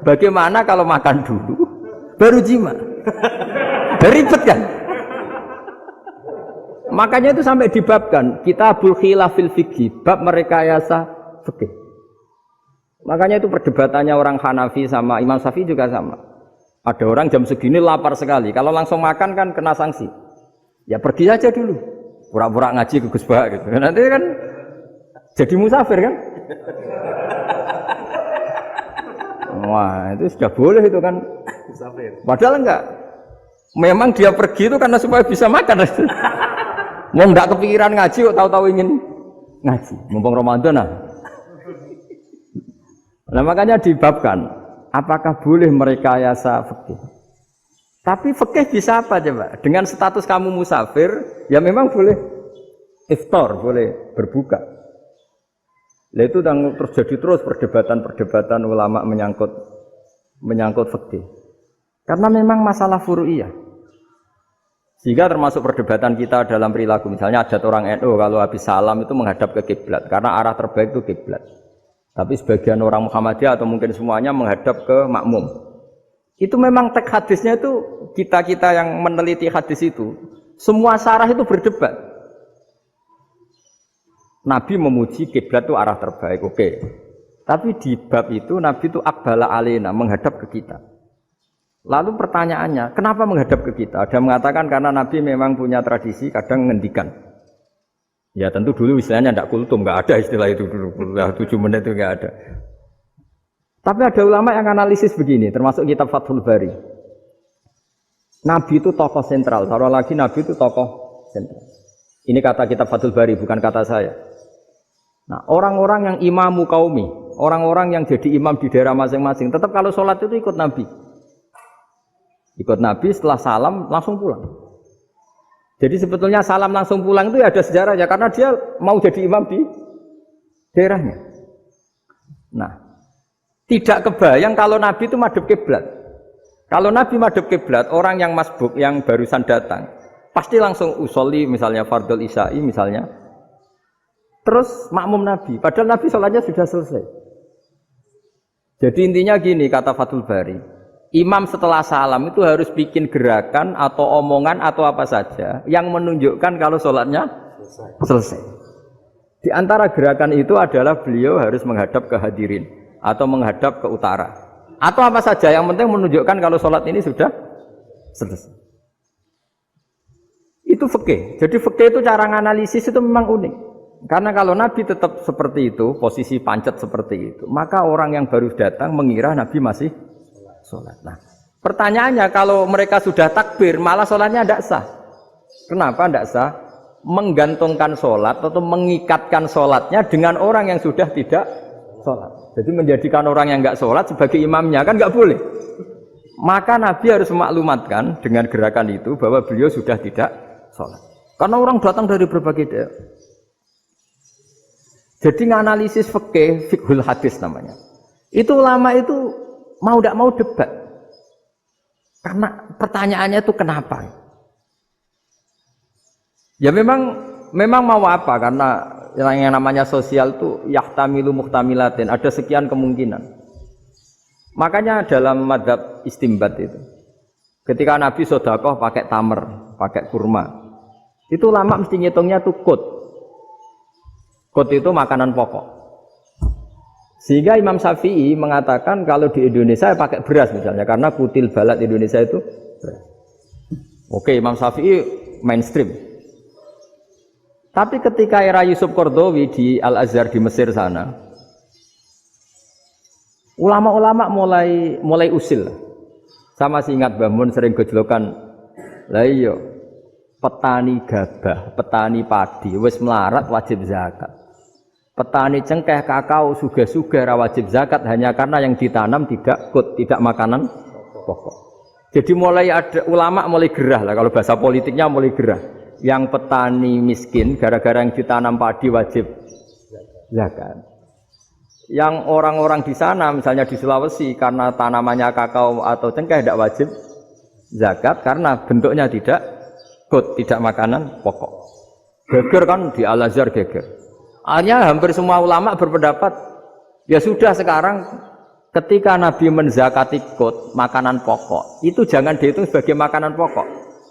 S1: Bagaimana kalau makan dulu baru jima? Ribet kan? Makanya itu sampai dibabkan Kitabul Khilafil Fiqhi, bab merekayasa fikih. Makanya itu perdebatannya orang Hanafi sama Imam Syafi'i juga sama. Ada orang jam segini lapar sekali, kalau langsung makan kan kena sanksi. Ya pergi aja dulu, pura-pura ngaji ke Gus Bah gitu. Nanti kan jadi musafir kan? Wah itu sudah boleh itu kan? Musafir. Padahal enggak. Memang dia pergi itu karena supaya bisa makan. Mau enggak kepikiran ngaji kok tahu-tahu ingin ngaji. Mumpung Ramadan nah. Nah makanya dibabkan, apakah boleh merekayasa fikih? Tapi fikih bisa apa coba? Dengan status kamu musafir, ya memang boleh iftar, boleh berbuka. Nah itu terjadi terus perdebatan ulama menyangkut fikih. Karena memang masalah furu'iyah. Sehingga termasuk perdebatan kita dalam perilaku, misalnya adat orang NU kalau habis salam itu menghadap ke kiblat, karena arah terbaik itu kiblat. Tapi sebagian orang Muhammadiyah atau mungkin semuanya menghadap ke makmum. Itu memang teks hadisnya itu kita yang meneliti hadis itu semua syarah itu berdebat. Nabi memuji kiblat itu arah terbaik, oke. Tapi di bab itu Nabi itu aqbala alaina, menghadap ke kita. Lalu pertanyaannya, kenapa menghadap ke kita? Ada mengatakan karena Nabi memang punya tradisi kadang ngendikan. Ya tentu dulu istilahnya tidak kultum, nggak ada istilah itu dulu. 7 menit itu nggak ada. Tapi ada ulama yang analisis begini, termasuk kitab Fathul Bari. Nabi itu tokoh sentral, taruh lagi Nabi itu tokoh sentral. Ini kata kitab Fathul Bari, bukan kata saya. Nah, orang-orang yang imamu qaumi, orang-orang yang jadi imam di daerah masing-masing, tetap kalau sholat itu ikut Nabi. Ikut Nabi setelah salam langsung pulang. Jadi sebetulnya salam langsung pulang itu ada sejarahnya karena dia mau jadi imam di daerahnya. Nah, tidak kebayang kalau Nabi itu madhep kiblat. Kalau Nabi madhep kiblat, orang yang masbuk yang barusan datang pasti langsung usolli misalnya fardhu isya'i misalnya. Terus makmum Nabi, padahal Nabi sholatnya sudah selesai. Jadi intinya gini kata Fathul Bari. Imam setelah salam itu harus bikin gerakan atau omongan atau apa saja yang menunjukkan kalau sholatnya selesai. Di antara gerakan itu adalah beliau harus menghadap ke hadirin atau menghadap ke utara. Atau apa saja yang penting menunjukkan kalau sholat ini sudah selesai. Itu fikih. Jadi fikih itu cara menganalisis itu memang unik. Karena kalau Nabi tetap seperti itu, posisi pancet seperti itu, maka orang yang baru datang mengira Nabi masih sholat. Nah, pertanyaannya kalau mereka sudah takbir, malah sholatnya tidak sah. Kenapa tidak sah? Menggantungkan sholat atau mengikatkan sholatnya dengan orang yang sudah tidak sholat. Jadi menjadikan orang yang nggak sholat sebagai imamnya kan nggak boleh. Maka Nabi harus memaklumatkan dengan gerakan itu bahwa beliau sudah tidak sholat. Karena orang datang dari berbagai daerah. Jadi nganalisis fikih, fiqhul hadis namanya. Itu ulama itu mau tidak mau debat. Karena pertanyaannya itu kenapa? Ya memang mau apa? Karena yang namanya sosial itu yahtamilu muhtamilatin, ada sekian kemungkinan. Makanya dalam madhab istimbat itu, ketika Nabi sedekah pakai tamer, pakai kurma, itu ulama mesti ngitungnya tuh kut. Kut itu makanan pokok. Sehingga Imam Syafi'i mengatakan kalau di Indonesia pakai beras misalnya, karena kutil balat Indonesia itu beras. Oke, Imam Syafi'i mainstream. Tapi ketika era Yusuf Qaradawi di Al-Azhar di Mesir sana, ulama-ulama mulai usil. Sama sih ingat Mbah Mun sering gejlokan, lah iya, petani gabah, petani padi wis melarat wajib zakat. Petani cengkeh, kakao, suga-suga wajib zakat hanya karena yang ditanam tidak kut, tidak makanan pokok. Jadi mulai ada ulama mulai gerah lah, kalau bahasa politiknya mulai gerah. Yang petani miskin gara-gara yang ditanam padi wajib zakat. Yang orang-orang di sana misalnya di Sulawesi karena tanamannya kakao atau cengkeh tidak wajib zakat karena bentuknya tidak kut, tidak makanan pokok. Geger kan di Al-Azhar geger. Akhirnya hampir semua ulama berpendapat, ya sudah sekarang ketika Nabi menzakati kut, makanan pokok, itu jangan dihitung sebagai makanan pokok.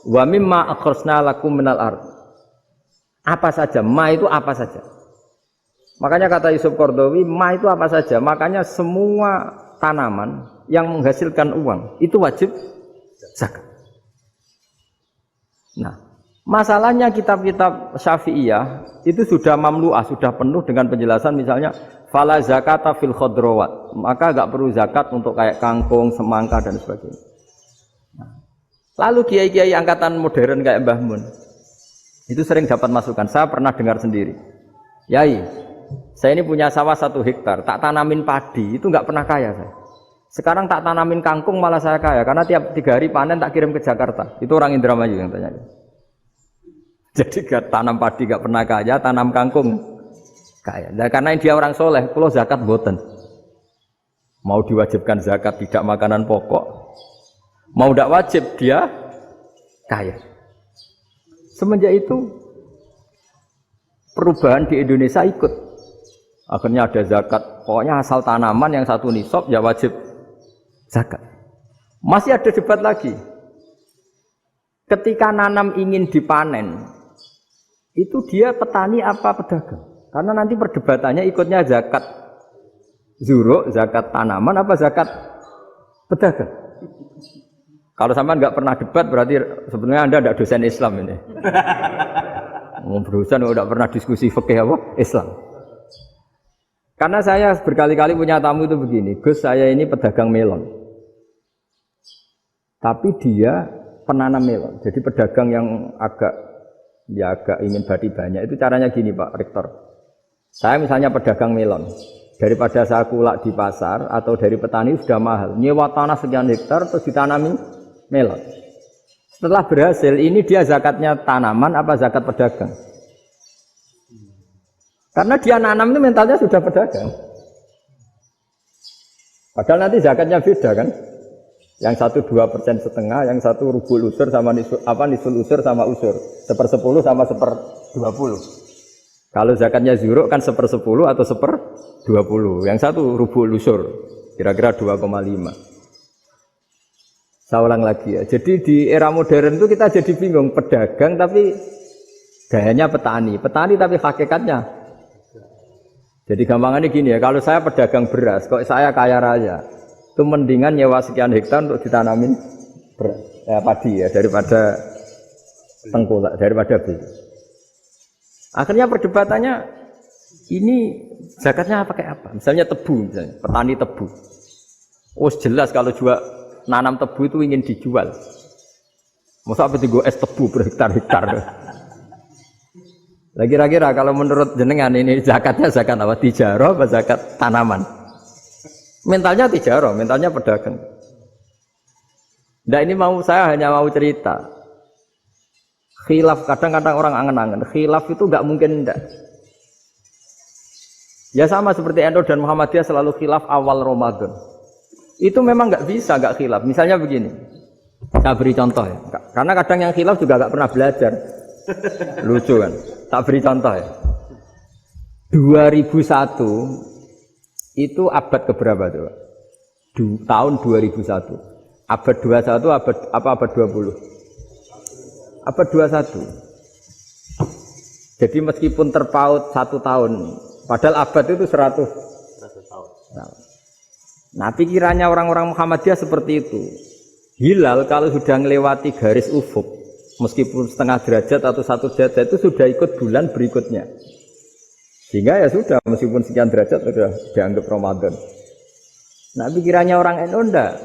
S1: Wa mimma akhrajna lakum minal ard. Apa saja, ma itu apa saja. Makanya kata Yusuf Qaradawi, ma itu apa saja. Makanya semua tanaman yang menghasilkan uang itu wajib zakat. Nah, masalahnya kitab-kitab Syafi'iyah itu sudah mamlu'ah, sudah penuh dengan penjelasan misalnya fala zakata fil khadrawat, maka enggak perlu zakat untuk kayak kangkung, semangka dan sebagainya. Nah, lalu kiai-kiai angkatan modern kayak Mbah Mun itu sering dapat masukan. Saya pernah dengar sendiri, Yai, saya ini punya sawah 1 hektar, tak tanamin padi itu enggak pernah kaya saya. Sekarang tak tanamin kangkung malah saya kaya karena tiap 3 hari panen tak kirim ke Jakarta. Itu orang Indramayu yang tanya. Jadi gak tanam padi gak pernah kaya, tanam kangkung kaya. Nah, karena dia orang soleh, kalau zakat boten. Mau diwajibkan zakat tidak makanan pokok, mau tidak wajib dia kaya. Semenjak itu perubahan di Indonesia ikut. Akhirnya ada zakat, pokoknya asal tanaman yang 1 nisab ya wajib zakat. Masih ada debat lagi. Ketika nanam ingin dipanen, itu dia petani apa pedagang? Karena nanti perdebatannya ikutnya zakat zuruk, zakat tanaman apa zakat pedagang. Kalau sampean nggak pernah debat berarti sebenarnya Anda tidak dosen Islam ini. Dosen tidak pernah diskusi fikih apa Islam. Karena saya berkali-kali punya tamu itu begini, Gus saya ini pedagang melon. Tapi dia penanam melon. Jadi pedagang yang agak ingin badi banyak itu caranya gini Pak Rektor. Saya misalnya pedagang melon. Daripada saya kulak di pasar atau dari petani sudah mahal. Nyewa tanah sekian hektar terus ditanami melon. Setelah berhasil ini dia zakatnya tanaman apa zakat pedagang? Karena dia nanam itu mentalnya sudah pedagang. Padahal nanti zakatnya beda kan? Yang satu 2,5%, yang satu rubul usur sama nisul usur sama usur. 1/10 sama 1/20. Kalau zakatnya zuruk kan 1/10 atau 1/20. Yang satu rubul usur, kira-kira 2,5. Saya ulang lagi ya. Jadi di era modern itu kita jadi bingung, pedagang tapi gayanya petani. Petani tapi hakikatnya. Jadi gampangannya gini ya, kalau saya pedagang beras, kok saya kaya raya, itu mendingan nyewa sekian hektar untuk ditanamin beras, padi ya, daripada tengkulak, daripada beli. Akhirnya perdebatannya, ini zakatnya pakai apa? Misalnya tebu, misalnya petani tebu. Oh jelas kalau jual nanam tebu itu ingin dijual. Masa apa tiga es tebu berhektar-hektar? Lah kira-kira kalau menurut jenengan ini zakatnya zakat apa? Tijarah apa zakat tanaman? Mentalnya tijarah, mentalnya pedagang. Nah ini saya hanya mau cerita. Khilaf kadang-kadang orang angen-angen. Khilaf itu enggak mungkin enggak. Ya sama seperti NU dan Muhammadiyah selalu khilaf awal Ramadan. Itu memang enggak bisa enggak khilaf. Misalnya begini. Saya beri contoh ya. Karena kadang yang khilaf juga enggak pernah belajar. Lucu kan? Tak beri contoh ya. 2001 itu abad keberapa tuh? Tahun 2001. Abad 21 abad 20? Abad 21. Jadi meskipun terpaut 1 tahun, padahal abad itu 100 tahun. Nah, pikirannya orang-orang Muhammadiyah seperti itu. Hilal kalau sudah melewati garis ufuk, meskipun setengah derajat atau 1 derajat itu sudah ikut bulan berikutnya. Sehingga ya sudah, meskipun sekian derajat sudah dianggap Ramadan. Nah pikirannya orang NU enggak.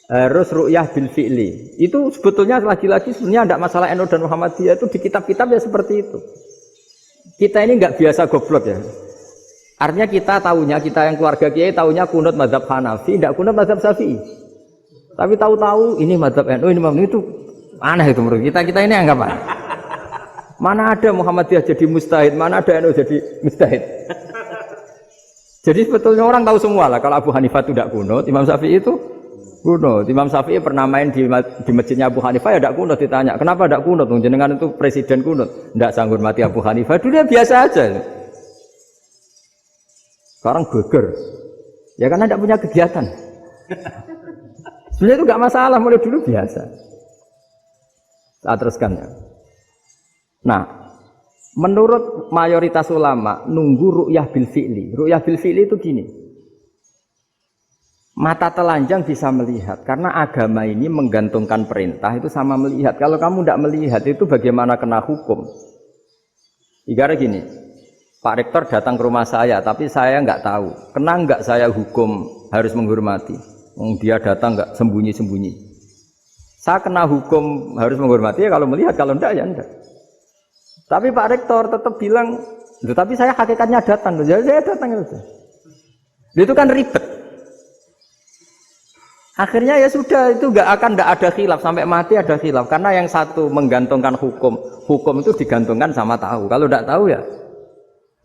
S1: Harus ru'yah bil fi'li. Itu sebetulnya lagi-lagi sebenarnya enggak masalah NU dan Muhammadiyah, itu di kitab-kitab ya seperti itu. Kita ini enggak biasa goblok ya. Artinya kita yang keluarga kiai tahunya kunut mazhab Hanafi, enggak kunut mazhab Syafi'i. Tapi tahu-tahu ini mazhab NU, ini mazhab itu. Aneh itu menurut kita ini anggap apa? Mana ada Muhammadiyah jadi mustahid, mana ada NU jadi mustahid. Jadi sebetulnya orang tahu semua lah kalau Abu Hanifah itu tidak kunut, Imam Syafi'i itu kunut. Imam Syafi'i pernah main di masjidnya Abu Hanifah ya tidak kunut, ditanya kenapa tidak kunut? Jenengan itu presiden kunut, tidak sanggup mati Abu Hanifah. Dulu biasa aja. Sekarang geger, ya karena tidak punya kegiatan. Sebenarnya itu nggak masalah, mulai dulu biasa. Saya teruskan ya. Nah, menurut mayoritas ulama nunggu ru'yah bil fi'li. Ru'yah bil fi'li itu gini. Mata telanjang bisa melihat karena agama ini menggantungkan perintah itu sama melihat. Kalau kamu tidak melihat itu bagaimana kena hukum? Ibarat gini. Pak Rektor datang ke rumah saya tapi saya nggak tahu. Kena nggak saya hukum harus menghormati? Dia datang nggak sembunyi-sembunyi. Saya kena hukum harus menghormati ya kalau melihat, kalau enggak ya enggak. Tapi Pak Rektor tetap bilang, tapi saya hakikatnya datang, jadi saya datang itu. Itu kan ribet. Akhirnya ya sudah itu enggak ada khilaf sampai mati ada khilaf karena yang satu menggantungkan hukum itu digantungkan sama tahu. Kalau enggak tahu ya,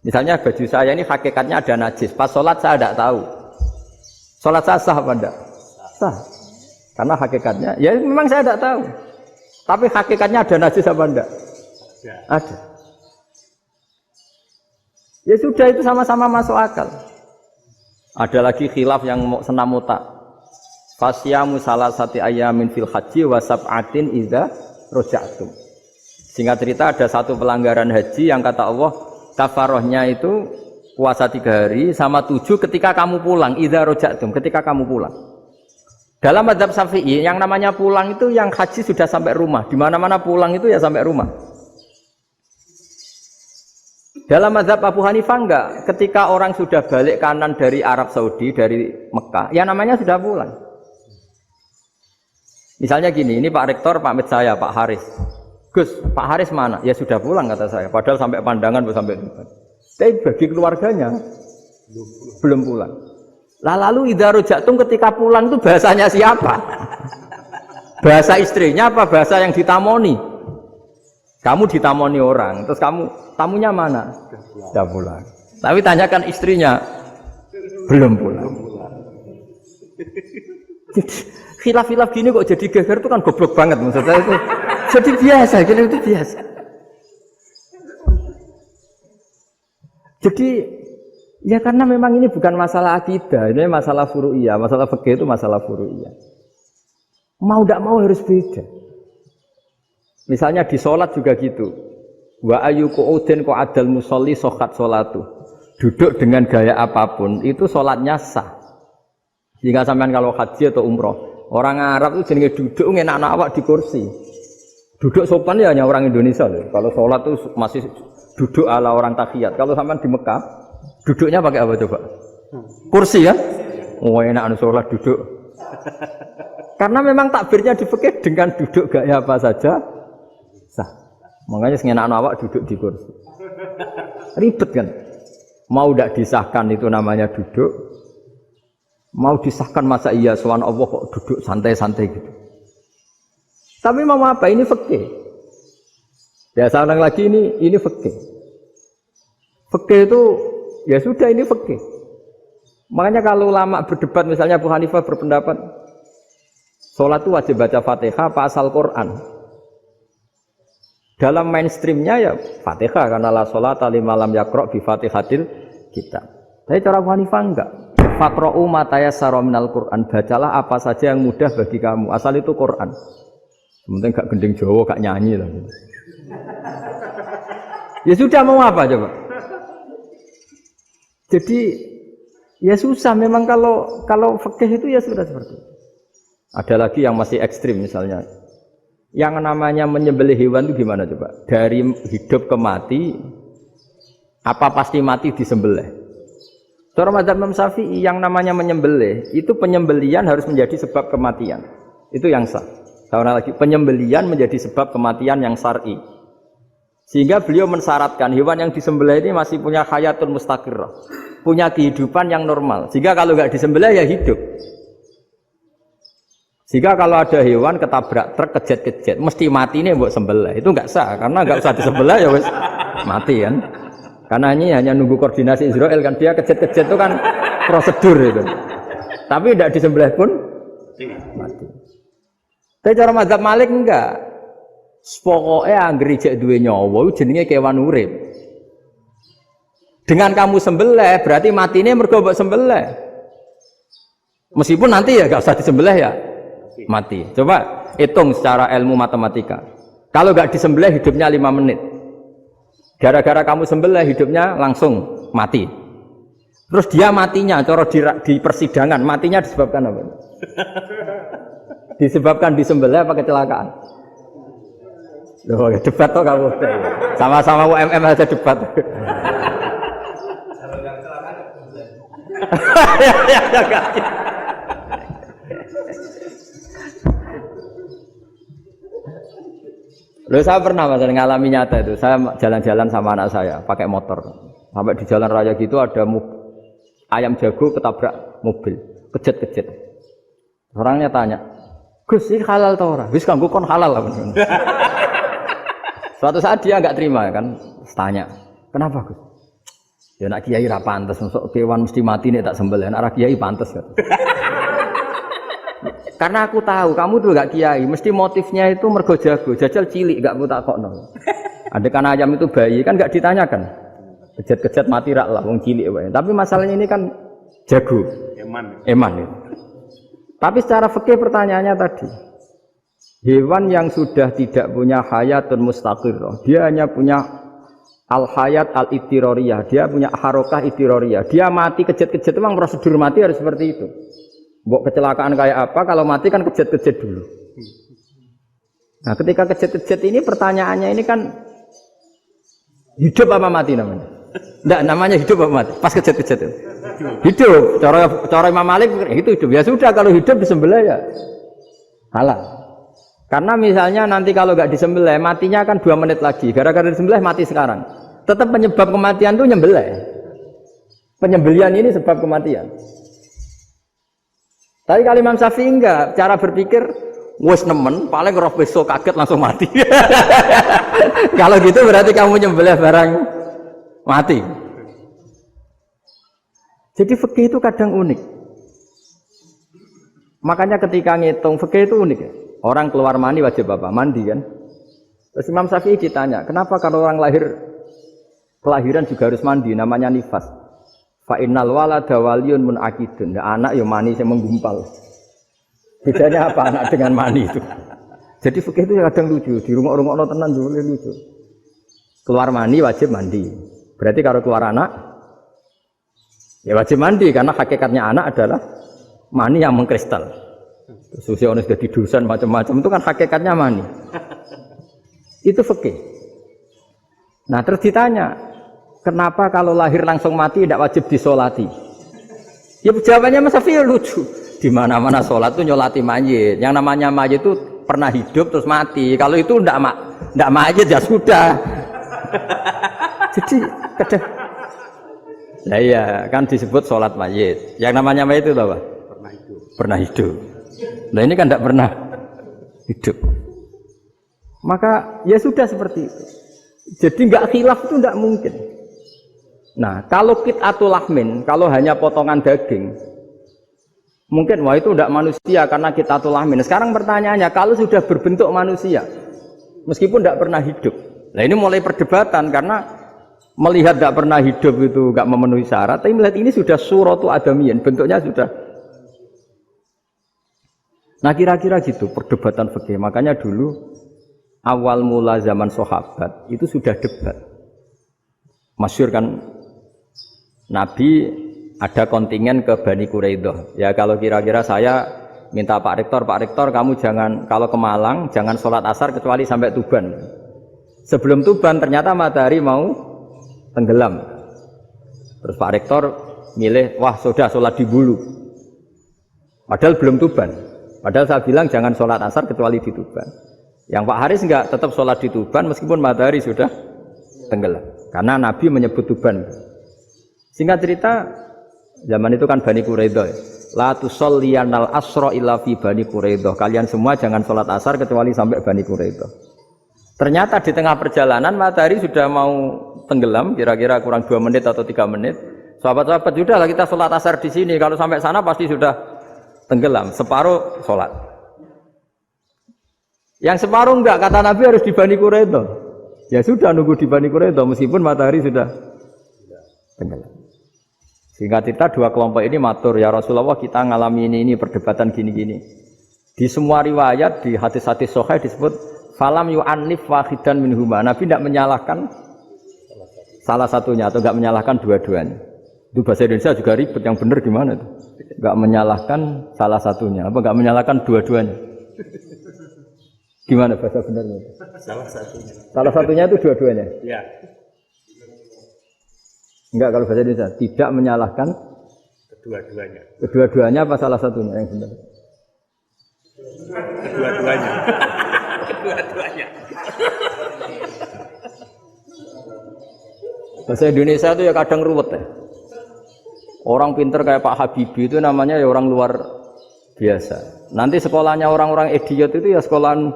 S1: misalnya baju saya ini hakikatnya ada najis, pas sholat saya enggak tahu. Sholat saya sah apa enggak? Sah. Karena hakikatnya, ya memang saya tidak tahu. Tapi hakikatnya ada najis apa enggak? Ada. Ya sudah itu sama-sama masuk akal. Ada lagi khilaf yang senam otak. Fasyamu salasati ayamin fil haji wa sab'atin idza raja'tum. Singkat cerita ada satu pelanggaran haji yang kata Allah kafarohnya itu puasa 3 hari sama 7 ketika kamu pulang, idza raja'tum, ketika kamu pulang. Dalam mazhab Syafi'i yang namanya pulang itu yang haji sudah sampai rumah. Di mana-mana pulang itu ya sampai rumah. Dalam mazhab Abu Hanifah enggak, ketika orang sudah balik kanan dari Arab Saudi, dari Mekah, ya namanya sudah pulang. Misalnya gini, ini Pak Rektor pamit saya, Pak Haris. Gus, Pak Haris mana? Ya sudah pulang kata saya, padahal sampai pandangan sampai depan. Tapi bagi keluarganya belum pulang. Lah lalu idza raja'tum ketika pulang itu bahasanya siapa? Bahasa istrinya apa bahasa yang ditamoni? Kamu ditamoni orang, terus kamu tamunya mana? Sudah pulang. Tapi tanyakan istrinya, belum pulang. Khilaf-khilaf gini kok jadi geger itu kan goblok banget maksud saya itu. Jadi biasa, gini itu biasa. Jadi ya karena memang ini bukan masalah akidah, ini masalah furu'iyah, masalah fikih itu masalah furu'iyah. Mau tidak mau harus beda. Misalnya di sholat juga gitu. Wa ayu qu'udin qu'adal musolli sokat sholatu. Duduk dengan gaya apapun itu sholatnya sah. Jika sampean kalau haji atau umroh, orang Arab itu jenenge duduk ngenak-enak awak di kursi. Duduk sopan ya hanya orang Indonesia loh. Kalau sholat itu masih duduk ala orang tahiyat. Kalau sampean di Mekah, duduknya pakai apa coba? Kursi ya? Oh enak sholat duduk. Karena memang takbirnya di fikih dengan duduk gaya apa saja sah. Makanya sengenak awak duduk di kursi. Ribet kan? Mau tidak disahkan itu namanya duduk. Mau disahkan masa iya sowan Allah kok duduk santai-santai gitu. Tapi mau apa? Ini fikih. Ya saya ulang lagi ini fikih. Fikih itu ya sudah ini fikih. Makanya kalau ulama berdebat misalnya Abu Hanifah berpendapat sholat itu wajib baca Fatihah apa asal Quran. Dalam mainstreamnya ya Fatihah karena la sholata liman lam yaqra' bi Fatihatil kitab. Tapi cara Abu Hanifah enggak. Faqra'u ma tayassara minal Qur'an. Bacalah apa saja yang mudah bagi kamu. Asal itu Quran. Sementing gak gending Jawa, gak nyanyi lah. Ya sudah mau apa coba? Jadi ya susah memang kalau fikih itu ya sudah seperti itu. Ada lagi yang masih ekstrim misalnya. Yang namanya menyembelih hewan itu gimana coba? Dari hidup ke mati, apa pasti mati disembelih? Cara mazhab Imam Syafi'i yang namanya menyembelih itu penyembelian harus menjadi sebab kematian. Itu yang sah. Karena lagi penyembelian menjadi sebab kematian yang syar'i. Sehingga beliau mensyaratkan hewan yang disembelih ini masih punya hayatun mustaqirrah, punya kehidupan yang normal. Sehingga kalau nggak disembelih ya hidup. Jika kalau ada hewan ketabrak truk kejet-kejet, mesti mati nih buat sembelih. Itu nggak sah, karena nggak usah disembelih ya wes mati kan. Karena ini hanya nunggu koordinasi Israel kan, dia kejet-kejet itu kan prosedur itu. Tapi tidak disembelih pun mati. Tapi cara mazhab Malik enggak. Pokoknya anggere jek duwe nyawa jenenge kewan urip. Dengan kamu sembelih berarti matine mergo mbok sembelih. Meskipun nanti ya enggak usah disembelih ya mati. Coba hitung secara ilmu matematika. Kalau enggak disembelih hidupnya 5 menit. Gara-gara kamu sembelih hidupnya langsung mati. Terus dia matinya, cara di persidangan matinya disebabkan apa? Disebabkan disembelih apa kecelakaan? Loh, debat toh kamu. Sama-sama UMM aja debat. Loh, saya pernah mas ngalami nyata itu. Saya jalan-jalan sama anak saya pakai motor. Sampai di jalan raya gitu ada ayam jago ketabrak mobil, kejet-kejet. Orangnya tanya, Gus ini halal tau ora? Wis kanggo kon halal lah. Suatu saat dia nggak terima kan, tanya, kenapa Gus? Ya nak kiai ra pantes, masuk kewan mesti mati nek tak sembelih. Nak ra kiai pantes kan. Karena aku tahu kamu tuh gak kiai, mesti motifnya itu mergo jago, jajal cilik gak aku takokno. Ada kan ayam itu bayi kan gak ditanyakan. Kejet-kejet mati rak lah wong cilik wae. Tapi masalahnya ini kan jago. Eman itu. Tapi secara fikih pertanyaannya tadi, hewan yang sudah tidak punya hayatun mustaqirrah, dia hanya punya al-hayat al-ittiroriyah, dia punya harokah ittiroriyah, dia mati kejet-kejet, memang prosedur mati harus seperti itu. Mbok kecelakaan kayak apa, kalau mati kan kejet-kejet dulu. Nah ketika kejet-kejet ini pertanyaannya ini kan hidup apa mati namanya? Enggak, namanya hidup apa mati? Pas kejet-kejet itu. Hidup. Cara Imam Malik itu hidup. Ya sudah kalau hidup disembelih ya halal. Karena misalnya nanti kalau nggak disembelih matinya kan 2 menit lagi. Gara-gara disembelih mati sekarang. Tetap penyebab kematian itu nyembelih. Penyembelian ini sebab kematian. Tapi kalau Imam Syafi'i enggak, cara berpikir wes nemen, paling roh besok kaget langsung mati. Kalau gitu berarti kamu nyembelih barang mati. Jadi fikih itu kadang unik. Makanya ketika ngitung fikih itu unik ya. Orang keluar mani wajib apa? Mandi kan. Terus Imam Syafi'i ditanya, kenapa kalau orang kelahiran juga harus mandi? Namanya nifas. Fa innal walada waliyun munaqidun. Ya, anak ya mani yang menggumpal. Bedanya apa anak dengan mani itu? Jadi fikih itu kadang lucu. Di rumah-rumah tenan juga lucu. Keluar mani wajib mandi. Berarti kalau keluar anak ya wajib mandi karena hakikatnya anak adalah mani yang mengkristal. Susi ono sudah didusan macam-macam itu kan hakikatnya mani. Itu fikih. Nah terus ditanya, kenapa kalau lahir langsung mati tidak wajib disolati? Ya jawabannya Mas Syafi'i lucu. Di mana-mana sholat itu nyolati mayit. Yang namanya mayit itu pernah hidup terus mati. Kalau itu tidak mayit ya sudah. Jadi kadang, nah iya kan disebut sholat mayit. Yang namanya mayit itu apa? Pernah hidup. Pernah hidup. Nah ini kan tidak pernah hidup. Maka ya sudah seperti itu. Jadi nggak khilaf itu tidak mungkin. Nah kalau qit'atul lahmin, kalau hanya potongan daging, mungkin wah itu tidak manusia karena qit'atul lahmin. Sekarang pertanyaannya, kalau sudah berbentuk manusia, meskipun tidak pernah hidup, nah ini mulai perdebatan karena melihat tidak pernah hidup itu nggak memenuhi syarat. Tapi melihat ini sudah suratu adamiyin, bentuknya sudah. Nah kira-kira gitu perdebatan fikih. Makanya dulu awal mula zaman sahabat itu sudah debat. Masyhur kan Nabi ada kontingen ke Bani Quraidah. Ya kalau kira-kira saya minta Pak Rektor kamu jangan kalau ke Malang jangan sholat asar kecuali sampai Tuban. Sebelum Tuban ternyata matahari mau tenggelam. Terus Pak Rektor milih wah sudah sholat di Bulu. Padahal belum Tuban. Padahal saya bilang jangan sholat asar kecuali di Tuban. Yang Pak Haris enggak tetap sholat di Tuban meskipun matahari sudah tenggelam. Karena Nabi menyebut Tuban. Singkat cerita, zaman itu kan Bani Quraidah. La tusolliyanal asra illa fi Bani Quraidah. Kalian semua jangan sholat asar kecuali sampai Bani Quraidah. Ternyata di tengah perjalanan matahari sudah mau tenggelam, kira-kira kurang 2 menit atau 3 menit. Sahabat-sahabat sudahlah kita sholat asar di sini. Kalau sampai sana pasti sudah tenggelam, separuh sholat. Yang separuh enggak, kata Nabi harus di Bani Quraidah. Ya sudah nunggu di Bani Quraidah meskipun matahari sudah tenggelam. Sehingga kita 2 kelompok ini matur, ya Rasulullah kita ngalami ini perdebatan gini-gini. Di semua riwayat, di hadis-hadis sahih disebut falam yu'annif wahidan minhuma. Nabi tidak menyalahkan salah satunya atau enggak menyalahkan dua-duanya. Itu bahasa Indonesia juga ribet, yang benar gimana itu? Enggak menyalahkan salah satunya, apa enggak menyalahkan dua-duanya? Gimana bahasa benernya? Salah satunya. Salah satunya itu dua-duanya? Iya. Enggak, kalau bahasa Indonesia tidak menyalahkan kedua-duanya. Kedua-duanya apa salah satunya yang benar? Kedua-duanya. Kedua-duanya. Bahasa Indonesia itu ya kadang ruwet ya. Orang pinter kayak Pak Habibie itu namanya ya orang luar biasa. Nanti sekolahnya orang-orang idiot itu ya sekolahan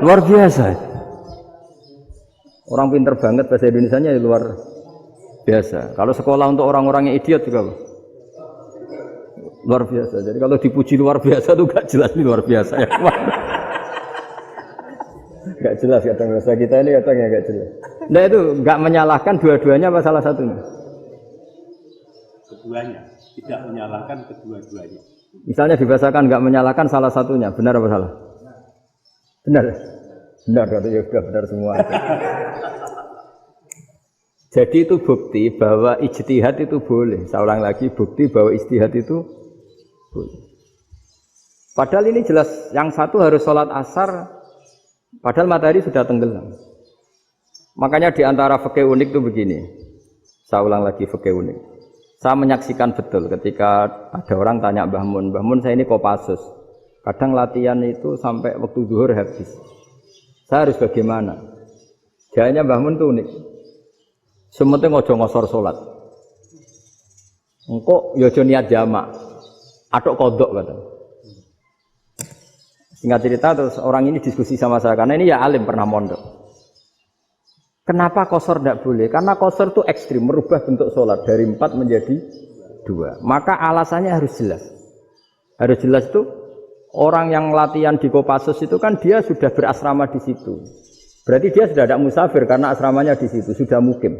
S1: luar biasa. Orang pinter banget bahasa Indonesianya ya luar biasa. Kalau sekolah untuk orang-orang yang idiot juga luar biasa. Jadi kalau dipuji luar biasa itu gak jelas ini luar biasa ya. Gak jelas kadang bahasa kita ini kadang ya gak jelas. Nah itu gak menyalahkan dua-duanya apa salah satunya?
S2: Keduanya, tidak menyalahkan kedua-duanya.
S1: Misalnya dibahasakan nggak menyalahkan salah satunya, benar apa salah? Benar. Benar, ya sudah benar semua. Jadi itu bukti bahwa ijtihad itu boleh. Saya ulang lagi, bukti bahwa ijtihad itu boleh. Padahal ini jelas, yang satu harus sholat asar, padahal matahari sudah tenggelam. Makanya di antara fikih unik itu begini. Saya ulang lagi fikih unik. Saya menyaksikan betul ketika ada orang tanya Mbah Mun saya ini Kopassus. Kadang latihan itu sampai waktu zuhur habis. Saya harus bagaimana? Jawabnya Mbah Mun itu unik. Sementing ojo ngosor sholat. Engkau yo niat jamak. Atok kodok kata. Singkat cerita terus orang ini diskusi sama saya karena ini ya alim pernah mondok. Kenapa qashar tidak boleh? Karena qashar itu ekstrim, merubah bentuk sholat dari 4 menjadi 2. Maka alasannya harus jelas. Harus jelas itu orang yang latihan di Kopassus itu kan dia sudah berasrama di situ. Berarti dia sudah tidak musafir karena asramanya di situ, sudah mukim.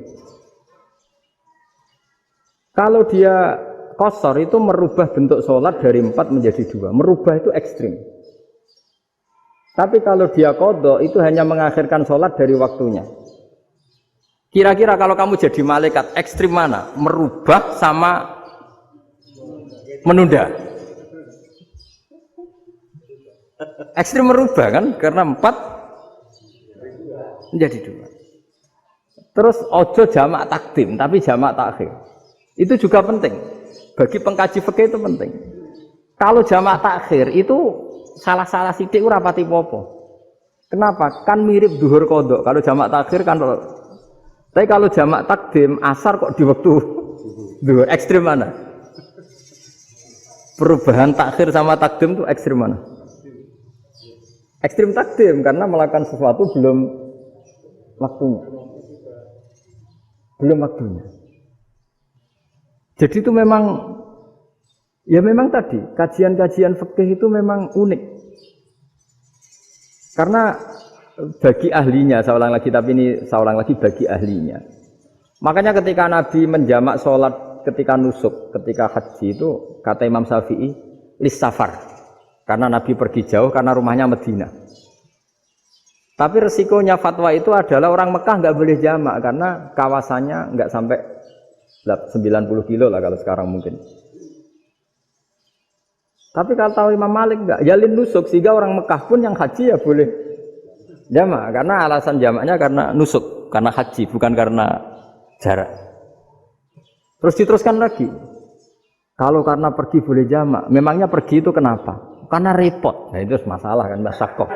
S1: Kalau dia qashar itu merubah bentuk sholat dari 4 menjadi 2. Merubah itu ekstrim. Tapi kalau dia qadha itu hanya mengakhirkan sholat dari waktunya. Kira-kira kalau kamu jadi malaikat ekstrim mana? Merubah sama menunda? Ekstrim merubah kan? Karena 4 menjadi 2. Terus ojo jamak takdim, tapi jamak takhir. Itu juga penting. Bagi pengkaji fikih itu penting. Kalau jamak takhir itu salah-salah sidik ora pati popo. Kenapa? Kan mirip duhur qadha. Kalau jamak takhir kan. Tapi kalau jamak takdim asar kok di waktu duhur, ekstrim mana? Perubahan takhir sama takdim itu ekstrim mana? Ekstrim takdim karena melakukan sesuatu belum waktunya. Belum waktunya. Jadi itu memang ya memang tadi kajian-kajian fikih itu memang unik. Karena bagi ahlinya, saya ulang lagi, tapi ini saya ulang lagi bagi ahlinya. Makanya ketika Nabi menjamak sholat ketika nusuk, ketika haji itu kata Imam Syafi'i lis safar, karena Nabi pergi jauh karena rumahnya Medina. Tapi resikonya fatwa itu adalah orang Mekah nggak boleh jamak karena kawasannya nggak sampai 90 kilo lah kalau sekarang mungkin. Tapi kalau tahu Imam Malik nggak, jalin nusuk sehingga orang Mekah pun yang haji ya boleh jamak, karena alasan jamaknya karena nusuk, karena haji, bukan karena jarak. Terus diteruskan lagi. Kalau karena pergi boleh jamak, memangnya pergi itu kenapa? Karena repot. Nah itu masalah kan, masakoh.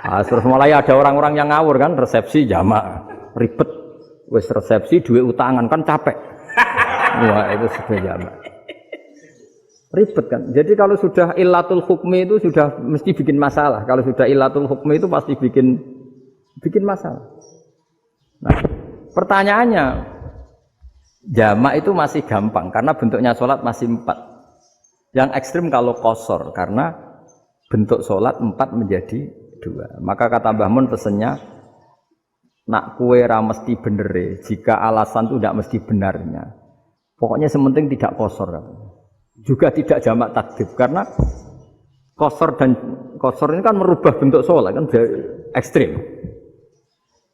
S1: Nah, terus mulai ada orang-orang yang ngawur kan, resepsi jamak, ribet. Wes resepsi duit utangan kan capek. Wah itu sudah jamak. Ribet kan. Jadi kalau sudah illatul hukmi itu sudah mesti bikin masalah. Kalau sudah illatul hukmi itu pasti bikin masalah. Nah, pertanyaannya jamak itu masih gampang karena bentuknya sholat masih 4. Yang ekstrim kalau qashar karena bentuk sholat 4 menjadi 2. Maka kata Mbah Mun pesennya nak kue ra mesti benere jika alasan itu tidak mesti benarnya. Pokoknya sementing tidak qashar katanya. Juga tidak jamak takdim karena qashar ini kan merubah bentuk sholat kan ekstrim.